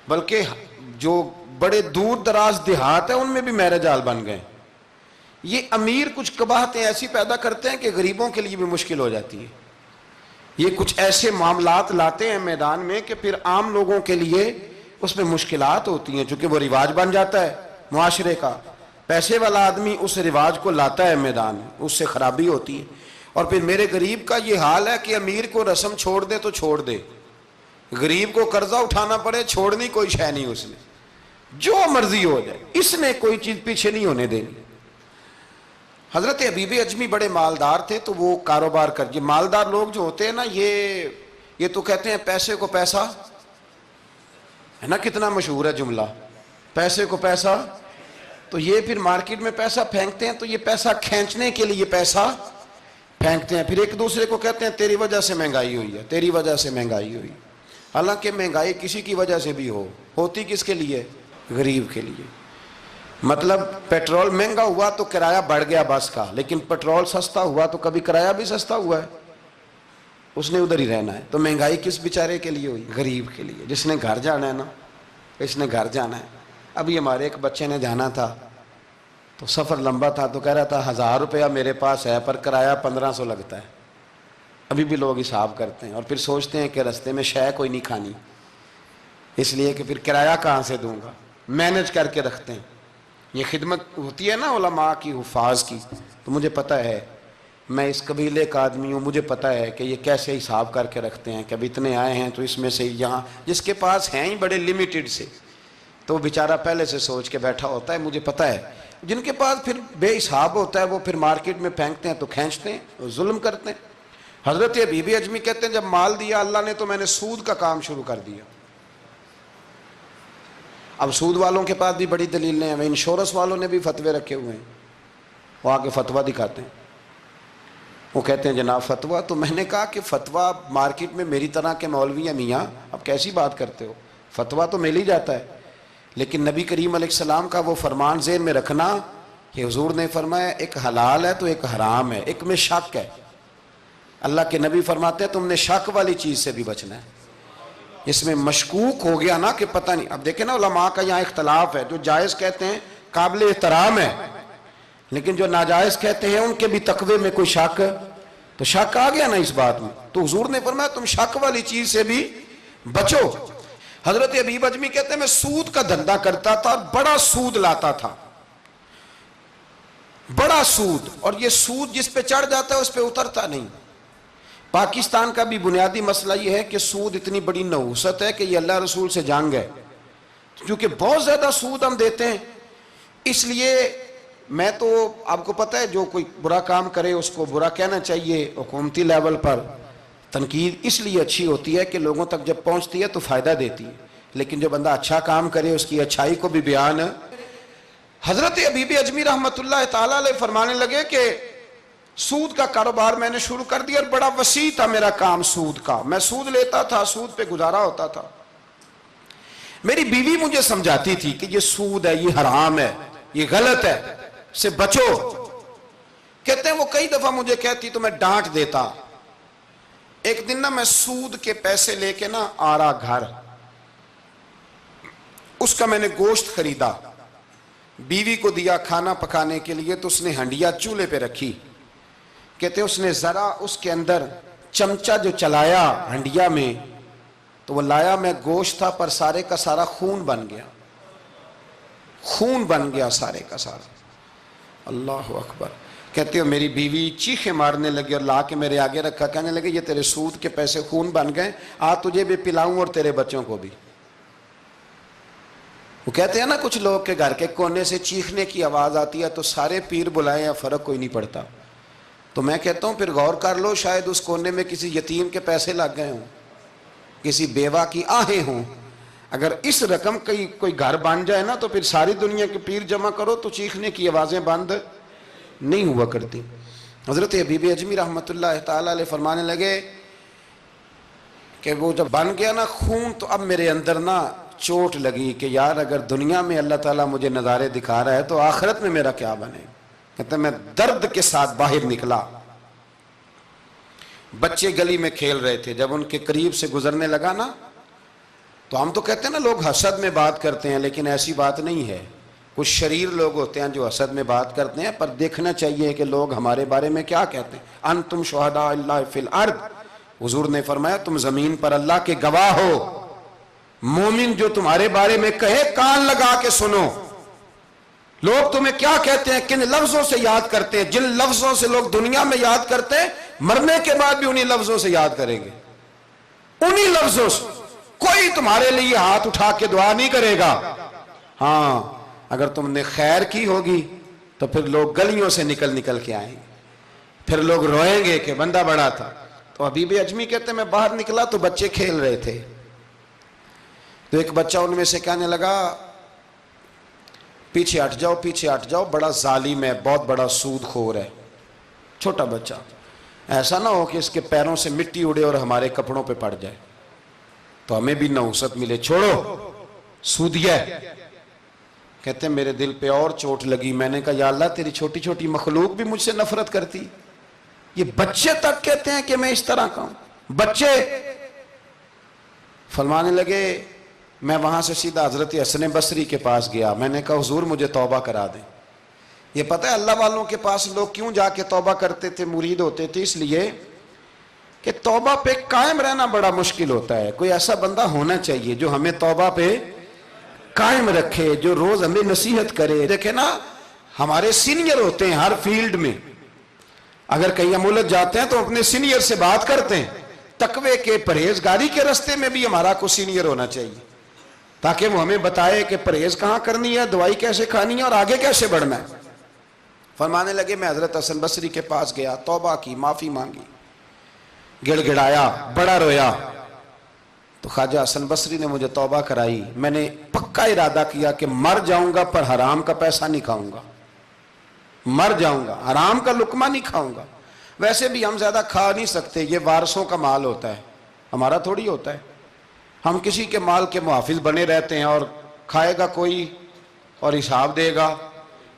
بلکہ جو بڑے دور دراز دیہات ہیں ان میں بھی میرج ہال بن گئے۔ یہ امیر کچھ قباحتیں ایسی پیدا کرتے ہیں کہ غریبوں کے لیے بھی مشکل ہو جاتی ہے۔ یہ کچھ ایسے معاملات لاتے ہیں میدان میں کہ پھر عام لوگوں کے لیے اس میں مشکلات ہوتی ہیں، چونکہ وہ رواج بن جاتا ہے معاشرے کا۔ پیسے والا آدمی اس رواج کو لاتا ہے میدان میں، اس سے خرابی ہوتی ہے۔ اور پھر میرے غریب کا یہ حال ہے کہ امیر کو رسم چھوڑ دے تو چھوڑ دے، غریب کو قرضہ اٹھانا پڑے چھوڑنی کوئی شے نہیں، اس نے جو مرضی ہو جائے، اس نے کوئی چیز پیچھے نہیں ہونے دینی۔ حضرت حبیب اجمی بڑے مالدار تھے، تو وہ کاروبار کر، یہ مالدار لوگ جو ہوتے ہیں نا، یہ تو کہتے ہیں پیسے کو پیسہ ہے نا، کتنا مشہور ہے جملہ، پیسے کو پیسہ، تو یہ پھر مارکیٹ میں پیسہ پھینکتے ہیں، تو یہ پیسہ کھینچنے کے لیے پیسہ پھینکتے ہیں، پھر ایک دوسرے کو کہتے ہیں تیری وجہ سے مہنگائی ہوئی ہے، تیری وجہ سے مہنگائی ہوئی۔ حالانکہ مہنگائی کسی کی وجہ سے بھی ہوتی کس کے لیے؟ غریب کے لیے۔ مطلب پیٹرول مہنگا ہوا تو کرایہ بڑھ گیا بس کا، لیکن پیٹرول سستا ہوا تو کبھی کرایہ بھی سستا ہوا ہے، اس نے ادھر ہی رہنا ہے۔ تو مہنگائی کس بیچارے کے لیے ہوئی؟ غریب کے لیے، جس نے گھر جانا ہے نا، اس نے گھر جانا ہے۔ ابھی ہمارے ایک بچے نے جانا تھا، تو سفر لمبا تھا، تو کہہ رہا تھا 1000 روپیہ میرے پاس ہے پر کرایہ 1500 لگتا ہے۔ ابھی بھی لوگ حساب کرتے ہیں اور پھر سوچتے ہیں کہ رستے میں شے کوئی نہیں کھانی، اس لیے کہ پھر کرایہ کہاں سے دوں گا، مینج کر کے رکھتے ہیں۔ یہ خدمت ہوتی ہے نا علماء کی، حفاظ کی، تو مجھے پتہ ہے، میں اس قبیلے کا آدمی ہوں، مجھے پتہ ہے کہ یہ کیسے حساب کر کے رکھتے ہیں کہ اب اتنے آئے ہیں تو اس میں سے یہاں، جس کے پاس ہیں ہی بڑے لمیٹڈ سے، تو وہ بیچارہ پہلے سے سوچ کے بیٹھا ہوتا ہے، مجھے پتہ ہے۔ جن کے پاس پھر بے حساب ہوتا ہے، وہ پھر مارکیٹ میں پھینکتے ہیں تو کھینچتے ہیں، ظلم کرتے ہیں۔ حضرت حبیب اجمی کہتے ہیں جب مال دیا اللہ نے تو میں نے سود کا کام شروع کر دیا۔ اب سود والوں کے پاس بھی بڑی دلیلیں ہیں، انشورنس والوں نے بھی فتوے رکھے ہوئے ہیں، وہ آگے فتویٰ دکھاتے ہیں، وہ کہتے ہیں جناب فتویٰ، تو میں نے کہا کہ فتویٰ مارکیٹ میں میری طرح کے مولوی ہیں میاں، اب کیسی بات کرتے ہو، فتویٰ تو مل ہی جاتا ہے، لیکن نبی کریم علیہ السلام کا وہ فرمان ذہن میں رکھنا کہ حضور نے فرمایا ایک حلال ہے تو ایک حرام ہے، ایک میں شک ہے۔ اللہ کے نبی فرماتے ہیں تم نے شک والی چیز سے بھی بچنا ہے، اس میں مشکوک ہو گیا نا کہ پتہ نہیں۔ اب دیکھیں نا علماء کا یہاں اختلاف ہے، جو جائز کہتے ہیں قابل احترام ہے، لیکن جو ناجائز کہتے ہیں ان کے بھی تقوی میں کوئی شک، تو شک آ گیا نا اس بات میں، تو حضور نے فرمایا تم شک والی چیز سے بھی بچو۔ حضرت حبیب اجمی کہتے ہیں میں سود کا دھندا کرتا تھا، بڑا سود لاتا تھا، بڑا سود، اور یہ سود جس پہ چڑھ جاتا ہے اس پہ اترتا نہیں۔ پاکستان کا بھی بنیادی مسئلہ یہ ہے کہ سود اتنی بڑی نحوست ہے کہ یہ اللہ رسول سے جنگ ہے، کیونکہ بہت زیادہ سود ہم دیتے ہیں۔ اس لیے میں تو آپ کو پتہ ہے جو کوئی برا کام کرے اس کو برا کہنا چاہیے، حکومتی لیول پر تنقید اس لیے اچھی ہوتی ہے کہ لوگوں تک جب پہنچتی ہے تو فائدہ دیتی ہے، لیکن جو بندہ اچھا کام کرے اس کی اچھائی کو بھی بیان۔ حضرت حبیب اجمی رحمۃ اللہ تعالیٰ علیہ فرمانے لگے کہ سود کا کاروبار میں نے شروع کر دیا اور بڑا وسیع تھا میرا کام سود کا، میں سود لیتا تھا، سود پہ گزارا ہوتا تھا۔ میری بیوی مجھے سمجھاتی تھی کہ یہ سود ہے، یہ حرام ہے، یہ غلط ہے، سے بچو۔ کہتے ہیں وہ کئی دفعہ مجھے کہتی تو میں ڈانٹ دیتا۔ ایک دن نا میں سود کے پیسے لے کے نا آ رہا گھر، اس کا میں نے گوشت خریدا، بیوی کو دیا کھانا پکانے کے لیے، تو اس نے ہنڈیا چولہے پہ رکھی۔ کہتے ہیں اس نے ذرا اس کے اندر چمچہ جو چلایا ہنڈیا میں، تو وہ لایا میں گوشت تھا پر سارے کا سارا خون بن گیا، خون بن گیا سارے کا سارا۔ اللہ اکبر۔ کہتے ہو میری بیوی چیخیں مارنے لگی اور لا کے میرے آگے رکھا، کہنے لگے یہ تیرے سود کے پیسے خون بن گئے، آ تجھے بھی پلاؤں اور تیرے بچوں کو بھی۔ وہ کہتے ہیں نا کچھ لوگ کے گھر کے کونے سے چیخنے کی آواز آتی ہے تو سارے پیر بلائیں یا فرق کوئی نہیں پڑتا۔ تو میں کہتا ہوں پھر غور کر لو، شاید اس کونے میں کسی یتیم کے پیسے لگ گئے ہوں، کسی بیوہ کی آہیں ہوں۔ اگر اس رقم کی کوئی گھر بن جائے نا تو پھر ساری دنیا کے پیر جمع کرو تو چیخنے کی آوازیں بند نہیں ہوا کرتی۔ حضرت حبیب اجمی رحمۃ اللہ تعالیٰ علیہ فرمانے لگے کہ وہ جب بن گیا نا خون، تو اب میرے اندر نا چوٹ لگی کہ یار اگر دنیا میں اللہ تعالیٰ مجھے نظارے دکھا رہا ہے تو آخرت میں میرا کیا بنے۔ کہتے ہیں میں درد کے ساتھ باہر نکلا، بچے گلی میں کھیل رہے تھے، جب ان کے قریب سے گزرنے لگا نا تو ہم تو کہتے ہیں نا لوگ حسد میں بات کرتے ہیں، لیکن ایسی بات نہیں ہے۔ کچھ شریر لوگ ہوتے ہیں جو حسد میں بات کرتے ہیں، پر دیکھنا چاہیے کہ لوگ ہمارے بارے میں کیا کہتے ہیں۔ انتم شہداء اللہ فی الارض، حضور نے فرمایا تم زمین پر اللہ کے گواہ ہو، مومن جو تمہارے بارے میں کہے کان لگا کے سنو، لوگ تمہیں کیا کہتے ہیں، کن لفظوں سے یاد کرتے ہیں؟ جن لفظوں سے لوگ دنیا میں یاد کرتے ہیں، مرنے کے بعد بھی انہی لفظوں سے یاد کریں گے، انہی لفظوں سے۔ کوئی تمہارے لیے ہاتھ اٹھا کے دعا نہیں کرے گا۔ ہاں اگر تم نے خیر کی ہوگی تو پھر لوگ گلیوں سے نکل نکل کے آئیں گے، پھر لوگ روئیں گے کہ بندہ بڑا تھا۔ تو حبیب اجمی کہتے ہیں میں باہر نکلا تو بچے کھیل رہے تھے، تو ایک بچہ ان میں سے کہنے لگا پیچھے ہٹ جاؤ، پیچھے ہٹ جاؤ، بڑا ظالم ہے، بہت بڑا سود خور ہے۔ چھوٹا بچہ، ایسا نہ ہو کہ اس کے پیروں سے مٹی اڑے اور ہمارے کپڑوں پہ پڑ جائے تو ہمیں بھی نحوست ملے، چھوڑو سودیہ ہے۔ کہتے ہیں میرے دل پہ اور چوٹ لگی، میں نے کہا یا اللہ تیری چھوٹی چھوٹی مخلوق بھی مجھ سے نفرت کرتی، یہ بچے تک کہتے ہیں کہ میں اس طرح کا ہوں۔ بچے فرمانے لگے، میں وہاں سے سیدھا حضرت حسن بصری کے پاس گیا، میں نے کہا حضور مجھے توبہ کرا دیں۔ یہ پتہ ہے اللہ والوں کے پاس لوگ کیوں جا کے توبہ کرتے تھے، مرید ہوتے تھے؟ اس لیے کہ توبہ پہ قائم رہنا بڑا مشکل ہوتا ہے۔ کوئی ایسا بندہ ہونا چاہیے جو ہمیں توبہ پہ قائم رکھے، جو روز ہمیں نصیحت کرے۔ دیکھیں نا، ہمارے سینئر ہوتے ہیں ہر فیلڈ میں، اگر کہیں ہم الجھ جاتے ہیں تو اپنے سینئر سے بات کرتے ہیں۔ تقوی کے پرہیزگاری کے راستے میں بھی ہمارا کوئی سینئر ہونا چاہیے تاکہ وہ ہمیں بتائے کہ پرہیز کہاں کرنی ہے، دوائی کیسے کھانی ہے اور آگے کیسے بڑھنا ہے۔ فرمانے لگے میں حضرت حسن بصری کے پاس گیا، توبہ کی، معافی مانگی، گڑ گڑایا، بڑا رویا، تو خواجہ حسن بصری نے مجھے توبہ کرائی۔ میں نے پکا ارادہ کیا کہ مر جاؤں گا پر حرام کا پیسہ نہیں کھاؤں گا، مر جاؤں گا حرام کا لقمہ نہیں کھاؤں گا۔ ویسے بھی ہم زیادہ کھا نہیں سکتے، یہ وارثوں کا مال ہوتا ہے، ہمارا تھوڑی ہوتا ہے۔ ہم کسی کے مال کے محافظ بنے رہتے ہیں، اور کھائے گا کوئی اور حساب دے گا۔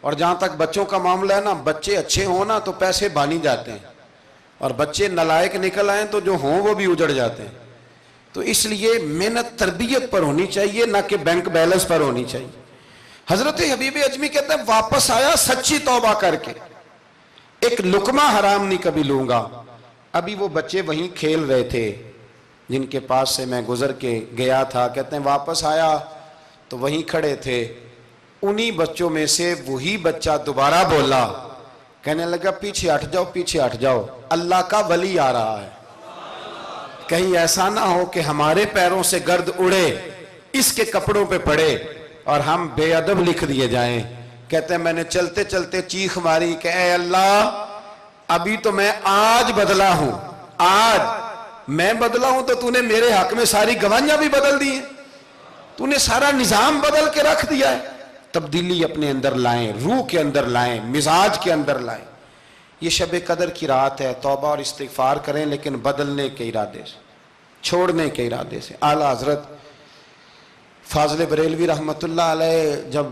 اور جہاں تک بچوں کا معاملہ ہے نا، بچے اچھے ہوں نا تو پیسے بانی جاتے ہیں، اور بچے نالائق نکل آئیں تو جو ہوں وہ بھی اجڑ جاتے ہیں۔ تو اس لیے محنت تربیت پر ہونی چاہیے، نہ کہ بینک بیلنس پر ہونی چاہیے۔ حضرت حبیب اجمی کہتے ہیں واپس آیا سچی توبہ کر کے، ایک لقمہ حرام نہیں کبھی لوں گا۔ ابھی وہ بچے وہیں کھیل رہے تھے جن کے پاس سے میں گزر کے گیا تھا، کہتے ہیں واپس آیا تو وہیں کھڑے تھے، انہی بچوں میں سے وہی بچہ دوبارہ بولا، کہنے لگا پیچھے ہٹ جاؤ، پیچھے ہٹ جاؤ، اللہ کا ولی آ رہا ہے، کہیں ایسا نہ ہو کہ ہمارے پیروں سے گرد اڑے، اس کے کپڑوں پہ پڑے اور ہم بے ادب لکھ دیے جائیں۔ کہتے ہیں میں نے چلتے چلتے چیخ ماری کہ اے اللہ، ابھی تو میں آج بدلا ہوں، آج میں بدلا ہوں تو تو نے میرے حق میں ساری گواہیاں بھی بدل دی ہیں، تو نے سارا نظام بدل کے رکھ دیا ہے۔ تبدیلی اپنے اندر لائیں، روح کے اندر لائیں، مزاج کے اندر لائیں۔ یہ شب قدر کی رات ہے، توبہ اور استغفار کریں، لیکن بدلنے کے ارادے سے، چھوڑنے کے ارادے سے۔ اعلیٰ حضرت فاضل بریلوی رحمۃ اللہ علیہ جب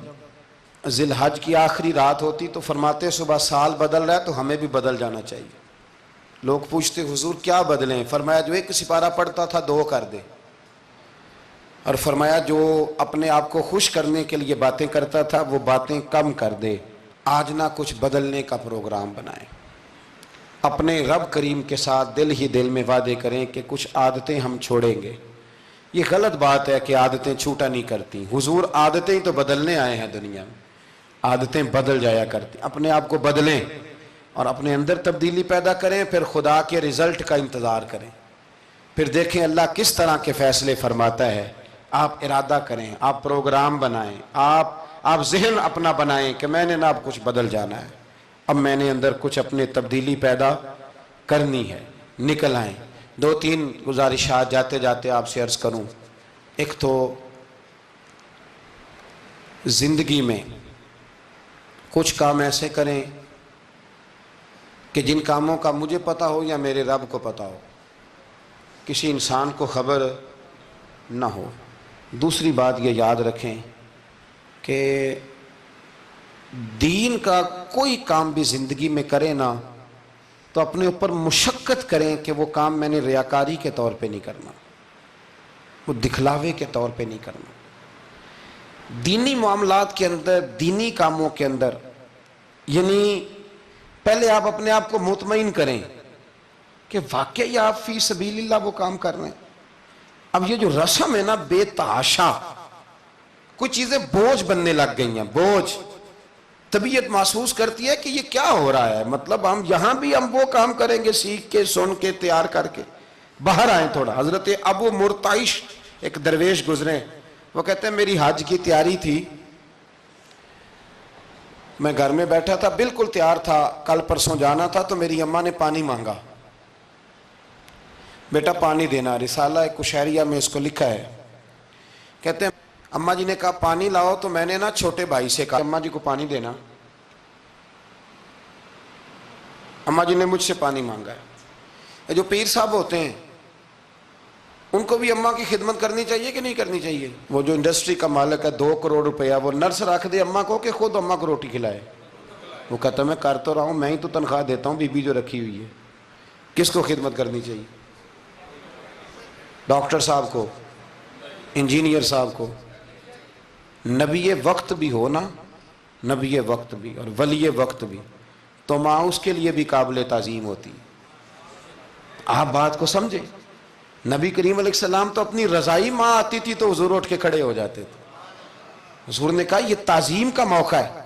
ذی الحج کی آخری رات ہوتی تو فرماتے صبح سال بدل رہا ہے تو ہمیں بھی بدل جانا چاہیے۔ لوگ پوچھتے حضور کیا بدلیں؟ فرمایا جو ایک سپارہ پڑھتا تھا 2 کر دے، اور فرمایا جو اپنے آپ کو خوش کرنے کے لیے باتیں کرتا تھا وہ باتیں کم کر دے۔ آج نہ کچھ بدلنے کا پروگرام بنائیں، اپنے رب کریم کے ساتھ دل ہی دل میں وعدے کریں کہ کچھ عادتیں ہم چھوڑیں گے۔ یہ غلط بات ہے کہ عادتیں چھوٹا نہیں کرتی، حضور عادتیں تو بدلنے آئے ہیں دنیا میں، عادتیں بدل جایا کرتی۔ اپنے آپ کو بدلیں اور اپنے اندر تبدیلی پیدا کریں، پھر خدا کے رزلٹ کا انتظار کریں، پھر دیکھیں اللہ کس طرح کے فیصلے فرماتا ہے۔ آپ ارادہ کریں، آپ پروگرام بنائیں، آپ ذہن اپنا بنائیں کہ میں نے نا اب کچھ بدل جانا ہے، اب میں نے اندر کچھ اپنے تبدیلی پیدا کرنی ہے، نکل آئیں۔ 2-3 گزارشات جاتے جاتے آپ سے عرض کروں۔ ایک تو زندگی میں کچھ کام ایسے کریں کہ جن کاموں کا مجھے پتا ہو یا میرے رب کو پتا ہو، کسی انسان کو خبر نہ ہو۔ دوسری بات یہ یاد رکھیں کہ دین کا کوئی کام بھی زندگی میں کریں نا تو اپنے اوپر مشقت کریں کہ وہ کام میں نے ریاکاری کے طور پہ نہیں کرنا، وہ دکھلاوے کے طور پہ نہیں کرنا۔ دینی معاملات کے اندر، دینی کاموں کے اندر، یعنی پہلے آپ اپنے آپ کو مطمئن کریں کہ واقعی آپ فی سبیل اللہ وہ کام کر رہے ہیں۔ اب یہ جو رسم ہے نا بے تحاشا، کچھ چیزیں بوجھ بننے لگ گئی ہیں، بوجھ۔ طبیعت محسوس کرتی ہے کہ یہ کیا ہو رہا ہے، مطلب ہم یہاں بھی ہم وہ کام کریں گے سیکھ کے سن کے تیار کر کے، باہر آئیں تھوڑا۔ حضرت ابو مرتعش ایک درویش گزرے، وہ کہتے ہیں میری حج کی تیاری تھی، میں گھر میں بیٹھا تھا بالکل تیار تھا، کل پرسوں جانا تھا، تو میری اماں نے پانی مانگا، بیٹا پانی دینا۔ رسالہ کشیریہ میں اس کو لکھا ہے، کہتے ہیں اماں جی نے کہا پانی لاؤ، تو میں نے نا چھوٹے بھائی سے کہا اماں جی کو پانی دینا، اماں جی نے مجھ سے پانی مانگا ہے۔ یہ جو پیر صاحب ہوتے ہیں ان کو بھی اماں کی خدمت کرنی چاہیے کہ نہیں کرنی چاہیے؟ وہ جو انڈسٹری کا مالک ہے 2 کروڑ روپیہ وہ نرس رکھ دے اماں کو کہ خود اماں کو روٹی کھلائے؟ وہ کہتا میں کر تو رہا ہوں، میں ہی تو تنخواہ دیتا ہوں، بی بی جو رکھی ہوئی ہے، کس کو خدمت کرنی چاہیے؟ ڈاکٹر صاحب کو، انجینئر صاحب کو۔ نبی وقت بھی ہو نا، نبی وقت بھی اور ولی وقت بھی، تو ماں اس کے لیے بھی قابل تعظیم ہوتی۔ آپ بات کو سمجھے، نبی کریم علیہ السلام تو اپنی رضائی ماں آتی تھی تو حضور اٹھ کے کھڑے ہو جاتے تھے۔ حضور نے کہا یہ تعظیم کا موقع ہے۔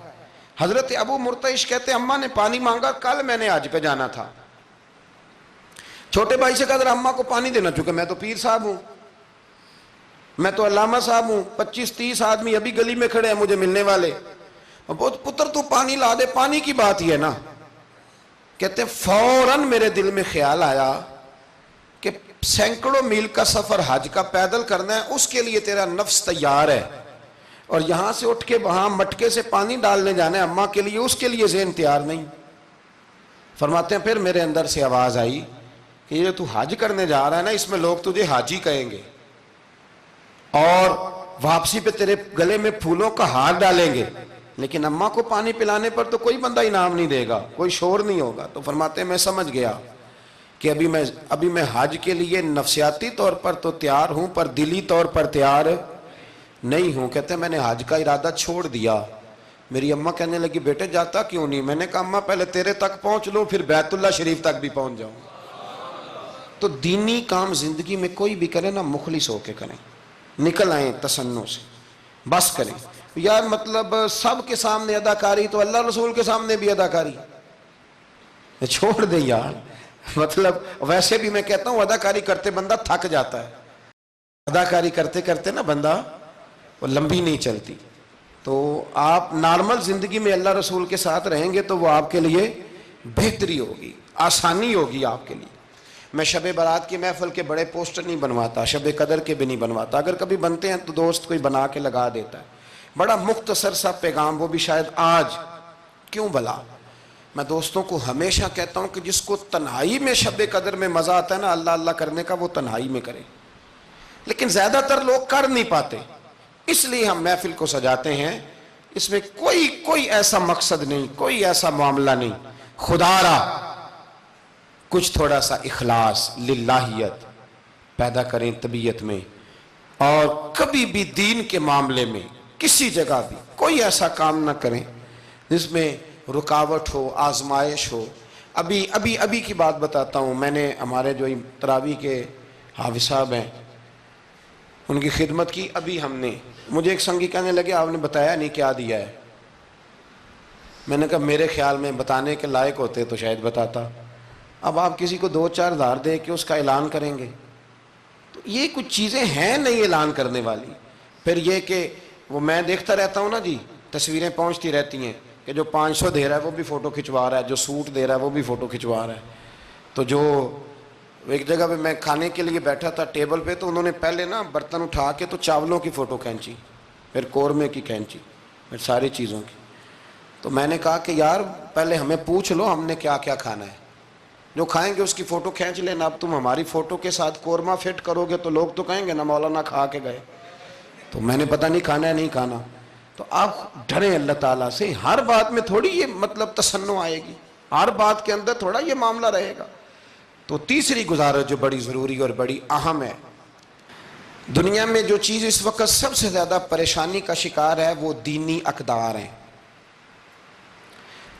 حضرت ابو مرتعش کہتے ہیں اماں نے پانی مانگا، کل میں نے حج پہ جانا تھا، چھوٹے بھائی سے کہا ذرا اماں کو پانی دینا، چونکہ میں تو پیر صاحب ہوں، میں تو علامہ صاحب ہوں، 25-30 آدمی ابھی گلی میں کھڑے ہیں مجھے ملنے والے، پتر تو پانی لا دے، پانی کی بات ہی ہے نا۔ کہتے ہیں فوراً میرے دل میں خیال آیا کہ سینکڑوں میل کا سفر حج کا پیدل کرنا ہے، اس کے لیے تیرا نفس تیار ہے، اور یہاں سے اٹھ کے وہاں مٹکے سے پانی ڈالنے جانا ہے اماں کے لیے، اس کے لیے ذہن تیار نہیں۔ فرماتے ہیں پھر میرے اندر سے آواز آئی کہ یہ تو حج کرنے جا رہا ہے نا، اس میں لوگ تجھے حاجی کہیں گے، اور واپسی پہ تیرے گلے میں پھولوں کا ہار ڈالیں گے، لیکن اماں کو پانی پلانے پر تو کوئی بندہ انعام نہیں دے گا، کوئی شور نہیں ہوگا۔ تو فرماتے ہیں میں سمجھ گیا کہ ابھی میں حج کے لیے نفسیاتی طور پر تو تیار ہوں پر دلی طور پر تیار نہیں ہوں۔ کہتے ہیں میں نے حج کا ارادہ چھوڑ دیا۔ میری اماں کہنے لگی بیٹے جاتا کیوں نہیں؟ میں نے کہا اماں پہلے تیرے تک پہنچ لوں پھر بیت اللہ شریف تک بھی پہنچ جاؤں۔ تو دینی کام زندگی میں کوئی بھی کرے نا مخلص ہو کے کریں، نکل آئیں تصنع سے، بس کریں۔ یار مطلب سب کے سامنے اداکاری تو اللہ رسول کے سامنے بھی اداکاری، چھوڑ دیں یار۔ مطلب ویسے بھی میں کہتا ہوں اداکاری کرتے بندہ تھک جاتا ہے، اداکاری کرتے کرتے نا بندہ وہ لمبی نہیں چلتی۔ تو آپ نارمل زندگی میں اللہ رسول کے ساتھ رہیں گے تو وہ آپ کے لیے بہتری ہوگی، آسانی ہوگی آپ کے لیے۔ میں شب برات کی محفل کے بڑے پوسٹر نہیں بنواتا، شب قدر کے بھی نہیں بنواتا، اگر کبھی بنتے ہیں تو دوست کوئی بنا کے لگا دیتا ہے، بڑا مختصر سا پیغام، وہ بھی شاید آج کیوں بلا۔ میں دوستوں کو ہمیشہ کہتا ہوں کہ جس کو تنہائی میں شب قدر میں مزہ آتا ہے نا اللہ اللہ کرنے کا، وہ تنہائی میں کرے، لیکن زیادہ تر لوگ کر نہیں پاتے، اس لیے ہم محفل کو سجاتے ہیں۔ اس میں کوئی ایسا مقصد نہیں، کوئی ایسا معاملہ نہیں، خدا را کچھ تھوڑا سا اخلاص للہیت پیدا کریں طبیعت میں، اور کبھی بھی دین کے معاملے میں کسی جگہ بھی کوئی ایسا کام نہ کریں جس میں رکاوٹ ہو، آزمائش ہو۔ ابھی کی بات بتاتا ہوں، میں نے ہمارے جو تراویح کے حافظ صاحب ہیں ان کی خدمت کی، ابھی ہم نے، مجھے ایک سنگی کہنے لگے آپ نے بتایا نہیں کیا دیا ہے؟ میں نے کہا میرے خیال میں بتانے کے لائق ہوتے تو شاید بتاتا۔ اب آپ کسی کو 2-4 ہزار دے کے اس کا اعلان کریں گے، تو یہ کچھ چیزیں ہیں نہیں اعلان کرنے والی۔ پھر یہ کہ وہ میں دیکھتا رہتا ہوں نا جی، تصویریں پہنچتی رہتی ہیں کہ جو 500 دے رہا ہے وہ بھی فوٹو کھنچوا رہا ہے، جو سوٹ دے رہا ہے وہ بھی فوٹو کھنچوا رہا ہے۔ تو جو ایک جگہ پہ میں کھانے کے لیے بیٹھا تھا ٹیبل پہ، تو انہوں نے پہلے نا برتن اٹھا کے تو چاولوں کی فوٹو کھینچی، پھر قورمے کی کھینچی، پھر ساری چیزوں کی۔ تو میں نے کہا کہ یار پہلے ہمیں پوچھ لو ہم نے کیا کیا کھانا ہے، جو کھائیں گے اس کی فوٹو کھینچ لینا۔ اب تم ہماری فوٹو کے ساتھ قورمہ فٹ کرو گے تو لوگ تو کہیں گے نا مولانا کھا کے گئے، تو میں نے پتہ نہیں کھانا ہے نہیں کھانا۔ تو آپ ڈریں اللہ تعالیٰ سے، ہر بات میں تھوڑی یہ مطلب تصنع آئے گی، ہر بات کے اندر تھوڑا یہ معاملہ رہے گا۔ تو تیسری گزارش جو بڑی ضروری اور بڑی اہم ہے، دنیا میں جو چیز اس وقت سب سے زیادہ پریشانی کا شکار ہے وہ دینی اقدار ہیں۔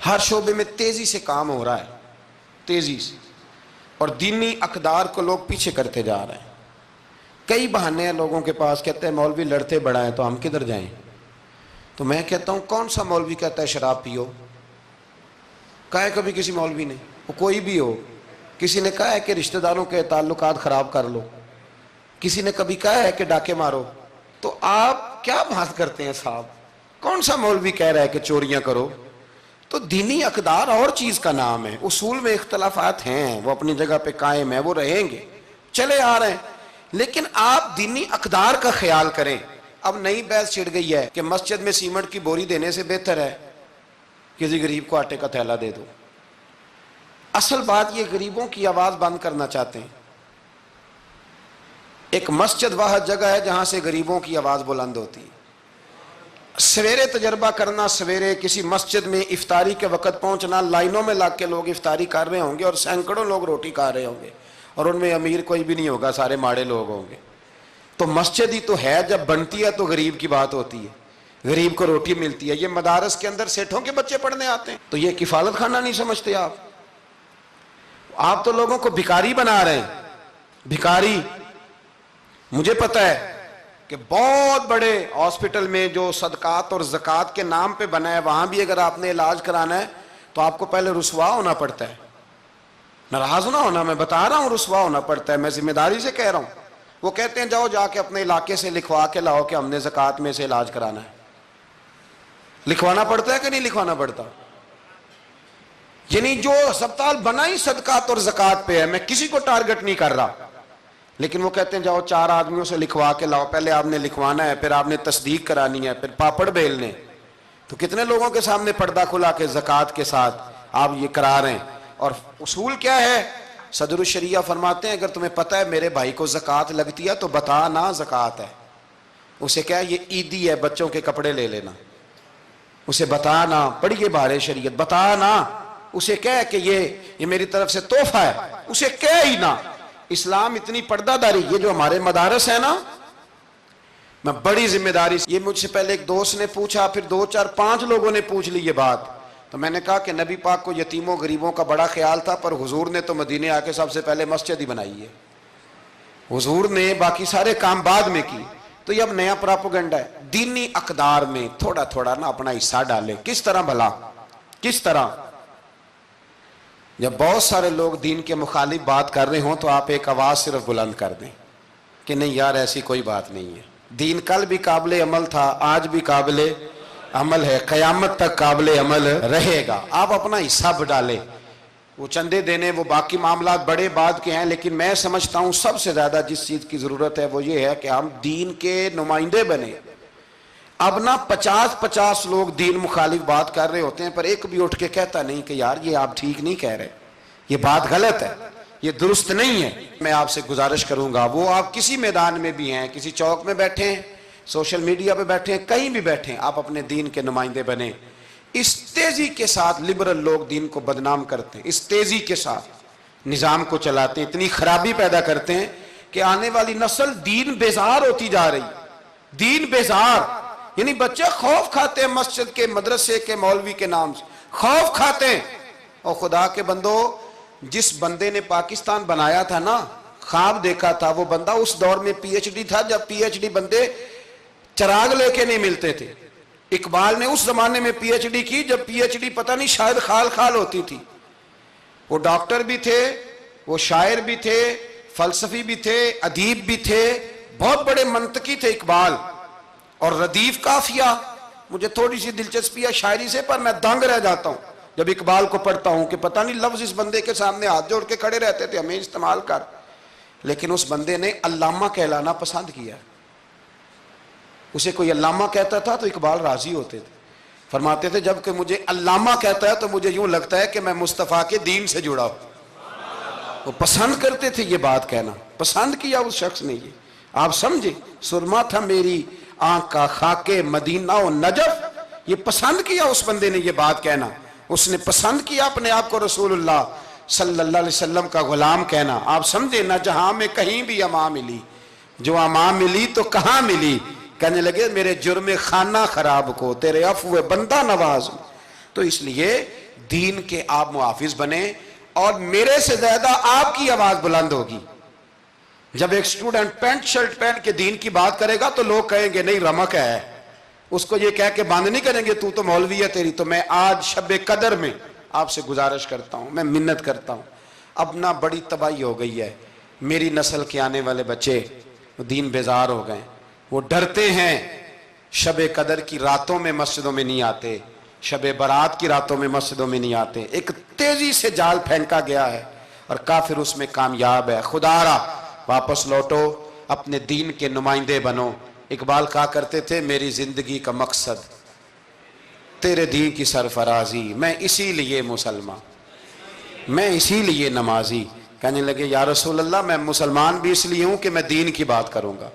ہر شعبے میں تیزی سے کام ہو رہا ہے، تیزی سے، اور دینی اقدار کو لوگ پیچھے کرتے جا رہے ہیں۔ کئی بہانے ہیں لوگوں کے پاس، کہتے ہیں مولوی لڑتے بڑا ہیں تو ہم کدھر جائیں، تو میں کہتا ہوں کون سا مولوی کہتا ہے شراب پیو؟ کہا ہے کبھی کسی مولوی نے؟ وہ کوئی بھی ہو، کسی نے کہا ہے کہ رشتہ داروں کے تعلقات خراب کر لو؟ کسی نے کبھی کہا ہے کہ ڈاکے مارو؟ تو آپ کیا بات کرتے ہیں صاحب؟ کون سا مولوی کہہ رہا ہے کہ چوریاں کرو؟ تو دینی اقدار اور چیز کا نام ہے، اصول میں اختلافات ہیں، وہ اپنی جگہ پہ قائم ہیں، وہ رہیں گے، چلے آ رہے ہیں، لیکن آپ دینی اقدار کا خیال کریں۔ اب نئی بحث چھڑ گئی ہے کہ مسجد میں سیمنٹ کی بوری دینے سے بہتر ہے کسی غریب کو آٹے کا تھیلا دے دو۔ اصل بات یہ غریبوں کی آواز بند کرنا چاہتے ہیں۔ ایک مسجد واحد جگہ ہے جہاں سے غریبوں کی آواز بلند ہوتی ہے۔ سویرے تجربہ کرنا، سویرے کسی مسجد میں افطاری کے وقت پہنچنا، لائنوں میں لگ کے لوگ افطاری کر رہے ہوں گے اور سینکڑوں لوگ روٹی کھا رہے ہوں گے، اور ان میں امیر کوئی بھی نہیں ہوگا، سارے ماڑے لوگ ہوں گے۔ تو مسجد ہی تو ہے، جب بنتی ہے تو غریب کی بات ہوتی ہے، غریب کو روٹی ملتی ہے۔ یہ مدارس کے اندر سیٹھوں کے بچے پڑھنے آتے ہیں، تو یہ کفالت خانہ نہیں سمجھتے آپ تو لوگوں کو بھکاری بنا رہے ہیں، بھکاری۔ مجھے پتہ ہے کہ بہت بڑے ہاسپٹل میں جو صدقات اور زکوٰۃ کے نام پہ بنا ہے، وہاں بھی اگر آپ نے علاج کرانا ہے تو آپ کو پہلے رسوا ہونا پڑتا ہے۔ ناراض نہ ہونا، میں بتا رہا ہوں رسوا ہونا پڑتا ہے، میں ذمہ داری سے کہہ رہا ہوں۔ وہ کہتے ہیں جاؤ جا کے اپنے علاقے سے لکھوا کے لاؤ کہ ہم نے زکوٰۃ میں سے علاج کرانا ہے۔ لکھوانا پڑتا ہے کہ نہیں لکھوانا پڑتا؟ یعنی جو ہسپتال بنا ہی صدقات اور زکوٰۃ پہ ہے، میں کسی کو ٹارگٹ نہیں کر رہا، لیکن وہ کہتے ہیں جاؤ 4 آدمیوں سے لکھوا کے لاؤ، پہلے آپ نے لکھوانا ہے، پھر آپ نے تصدیق کرانی ہے، پھر پاپڑ بیلنے۔ تو کتنے لوگوں کے سامنے پردہ کھلا کے زکوٰۃ کے ساتھ آپ یہ کرا رہے ہیں؟ اور اصول کیا ہے؟ صدر الشریعہ فرماتے ہیں اگر تمہیں پتہ ہے میرے بھائی کو زکوٰۃ لگتی ہے تو بتا نا زکوٰۃ ہے، اسے کیا یہ عیدی ہے، بچوں کے کپڑے لے لینا، اسے بتا نا، پڑھیے بارے شریعت، بتا نا، اسے کہہ کہ یہ میری طرف سے تحفہ ہے، اسے کہہ ہی نا۔ اسلام اتنی پردہ داری، یہ جو ہمارے مدارس ہیں نا، میں بڑی ذمہ داری سے، یہ مجھ سے پہلے ایک دوست نے پوچھا، پھر 2 4 5 لوگوں نے پوچھ لی یہ بات، تو میں نے کہا کہ نبی پاک کو یتیموں غریبوں کا بڑا خیال تھا، پر حضور نے تو مدینے آ کے سب سے پہلے مسجد ہی بنائی ہے، حضور نے باقی سارے کام بعد میں کی۔ تو یہ اب نیا پراپیگنڈا ہے۔ دینی اقدار میں تھوڑا تھوڑا نا اپنا حصہ ڈالے۔ کس طرح بھلا؟ کس طرح؟ جب بہت سارے لوگ دین کے مخالف بات کر رہے ہوں تو آپ ایک آواز صرف بلند کر دیں کہ نہیں یار ایسی کوئی بات نہیں ہے، دین کل بھی قابل عمل تھا، آج بھی قابل عمل ہے، قیامت تک قابل عمل رہے گا۔ آپ اپنا حصہ ڈالیں۔ وہ چندے دینے، وہ باقی معاملات بڑے بعد کے ہیں، لیکن میں سمجھتا ہوں سب سے زیادہ جس چیز کی ضرورت ہے وہ یہ ہے کہ ہم دین کے نمائندے بنیں۔ اب نہ 50 لوگ دین مخالف بات کر رہے ہوتے ہیں، پر ایک بھی اٹھ کے کہتا نہیں کہ یار یہ آپ ٹھیک نہیں کہہ رہے، یہ بات غلط ہے، یہ درست نہیں ہے۔ میں آپ سے گزارش کروں گا، وہ آپ کسی میدان میں بھی ہیں، کسی چوک میں بیٹھے ہیں، سوشل میڈیا پہ بیٹھے ہیں، کہیں بھی بیٹھے ہیں، آپ اپنے دین کے نمائندے بنیں۔ اس تیزی کے ساتھ لبرل لوگ دین کو بدنام کرتے ہیں، اس تیزی کے ساتھ نظام کو چلاتے ہیں، اتنی خرابی پیدا کرتے ہیں کہ آنے والی نسل دین بیزار ہوتی جا رہی، دین بیزار، یعنی بچے خوف کھاتے ہیں مسجد کے، مدرسے کے، مولوی کے نام سے خوف کھاتے ہیں۔ اور خدا کے بندو، جس بندے نے پاکستان بنایا تھا نا، خواب دیکھا تھا، وہ بندہ اس دور میں پی ایچ ڈی تھا جب پی ایچ ڈی بندے چراغ لے کے نہیں ملتے تھے۔ اقبال نے اس زمانے میں پی ایچ ڈی کی جب پی ایچ ڈی پتہ نہیں شاید خال خال ہوتی تھی۔ وہ ڈاکٹر بھی تھے، وہ شاعر بھی تھے، فلسفی بھی تھے، ادیب بھی تھے، بہت بڑے منطقی تھے اقبال۔ اور ردیف قافیہ، مجھے تھوڑی سی دلچسپی ہے شاعری سے، پر میں دنگ رہ جاتا ہوں جب اقبال کو پڑھتا ہوں کہ پتہ نہیں لفظ اس بندے کے سامنے ہاتھ جوڑ کے کھڑے رہتے تھے ہمیں استعمال کر، لیکن اس بندے نے علامہ کہلانا پسند کیا۔ اسے کوئی علامہ کہتا تھا تو اقبال راضی ہوتے تھے، فرماتے تھے جب کہ مجھے علامہ کہتا ہے تو مجھے یوں لگتا ہے کہ میں مصطفیٰ کے دین سے جڑا ہوں۔ وہ پسند کرتے تھے یہ بات کہنا، پسند کیا اس شخص نے یہ، آپ سمجھے، سرما تھا میری آنکھ کا خاک مدینہ و نجف، یہ پسند کیا اس بندے نے یہ بات کہنا، اس نے پسند کیا اپنے آپ کو رسول اللہ صلی اللہ علیہ وسلم کا غلام کہنا۔ آپ سمجھے نہ جہاں میں کہیں بھی اما ملی، جو اما ملی تو کہاں ملی، کہنے لگے میرے جرم خانہ خراب کو تیرے عفو بندہ نواز۔ تو اس لیے دین کے آپ محافظ بنیں، اور میرے سے زیادہ آپ کی آواز بلند ہوگی۔ جب ایک اسٹوڈنٹ پینٹ شرٹ پہن کے دین کی بات کرے گا تو لوگ کہیں گے نہیں رمق ہے، اس کو یہ کہہ کے بند نہیں کریں گے تو مولوی ہے تیری. تو میں آج شب قدر میں آپ سے گزارش کرتا ہوں, میں منت کرتا ہوں. اب نہ بڑی تباہی ہو گئی ہے, میری نسل کے آنے والے بچے دین بیزار ہو گئے, وہ ڈرتے ہیں, شب قدر کی راتوں میں مسجدوں میں نہیں آتے, شب برات کی راتوں میں مسجدوں میں نہیں آتے. ایک تیزی سے جال پھینکا گیا ہے اور کافر اس میں کامیاب ہے. خدا را واپس لوٹو, اپنے دین کے نمائندے بنو. اقبال کہا کرتے تھے میری زندگی کا مقصد تیرے دین کی سرفرازی, میں اسی لیے مسلمان, میں اسی لیے نمازی. کہنے لگے یا رسول اللہ میں مسلمان بھی اس لیے ہوں کہ میں دین کی بات کروں گا,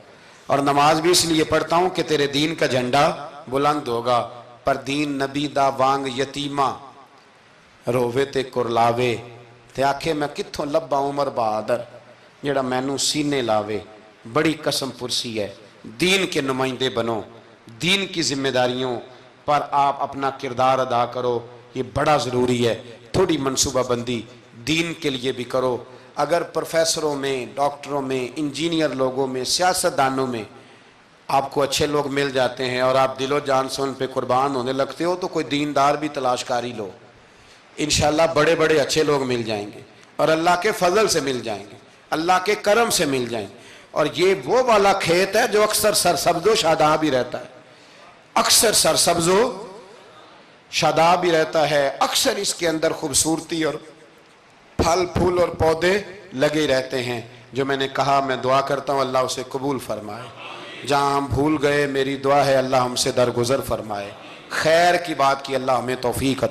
اور نماز بھی اس لیے پڑھتا ہوں کہ تیرے دین کا جھنڈا بلند ہوگا. پر دین نبی دا وانگ یتیمہ رووے تے کرلاوے, تے آکھے میں کتھوں لبا عمر بہادر جڑا مینوں سینے لاوے. بڑی قسم پرسی ہے. دین کے نمائندے بنو, دین کی ذمہ داریوں پر آپ اپنا کردار ادا کرو, یہ بڑا ضروری ہے. تھوڑی منصوبہ بندی دین کے لیے بھی کرو. اگر پروفیسروں میں, ڈاکٹروں میں, انجینئر لوگوں میں, سیاستدانوں میں آپ کو اچھے لوگ مل جاتے ہیں اور آپ دل و جان سے ان پہ قربان ہونے لگتے ہو, تو کوئی دیندار بھی تلاش کاری لو, انشاءاللہ بڑے بڑے اچھے لوگ مل جائیں گے, اور اللہ کے فضل سے مل جائیں گے, اللہ کے کرم سے مل جائیں گے. اور یہ وہ والا کھیت ہے جو اکثر سرسبز و شاداب ہی رہتا ہے, اکثر سرسبز و شاداب ہی رہتا ہے, اکثر اس کے اندر خوبصورتی اور پھل پھول اور پودے لگے رہتے ہیں. جو میں نے کہا میں دعا کرتا ہوں اللہ اسے قبول فرمائے. جہاں ہم بھول گئے میری دعا ہے اللہ ہم سے درگزر فرمائے. خیر کی بات کی اللہ ہمیں توفیق عطا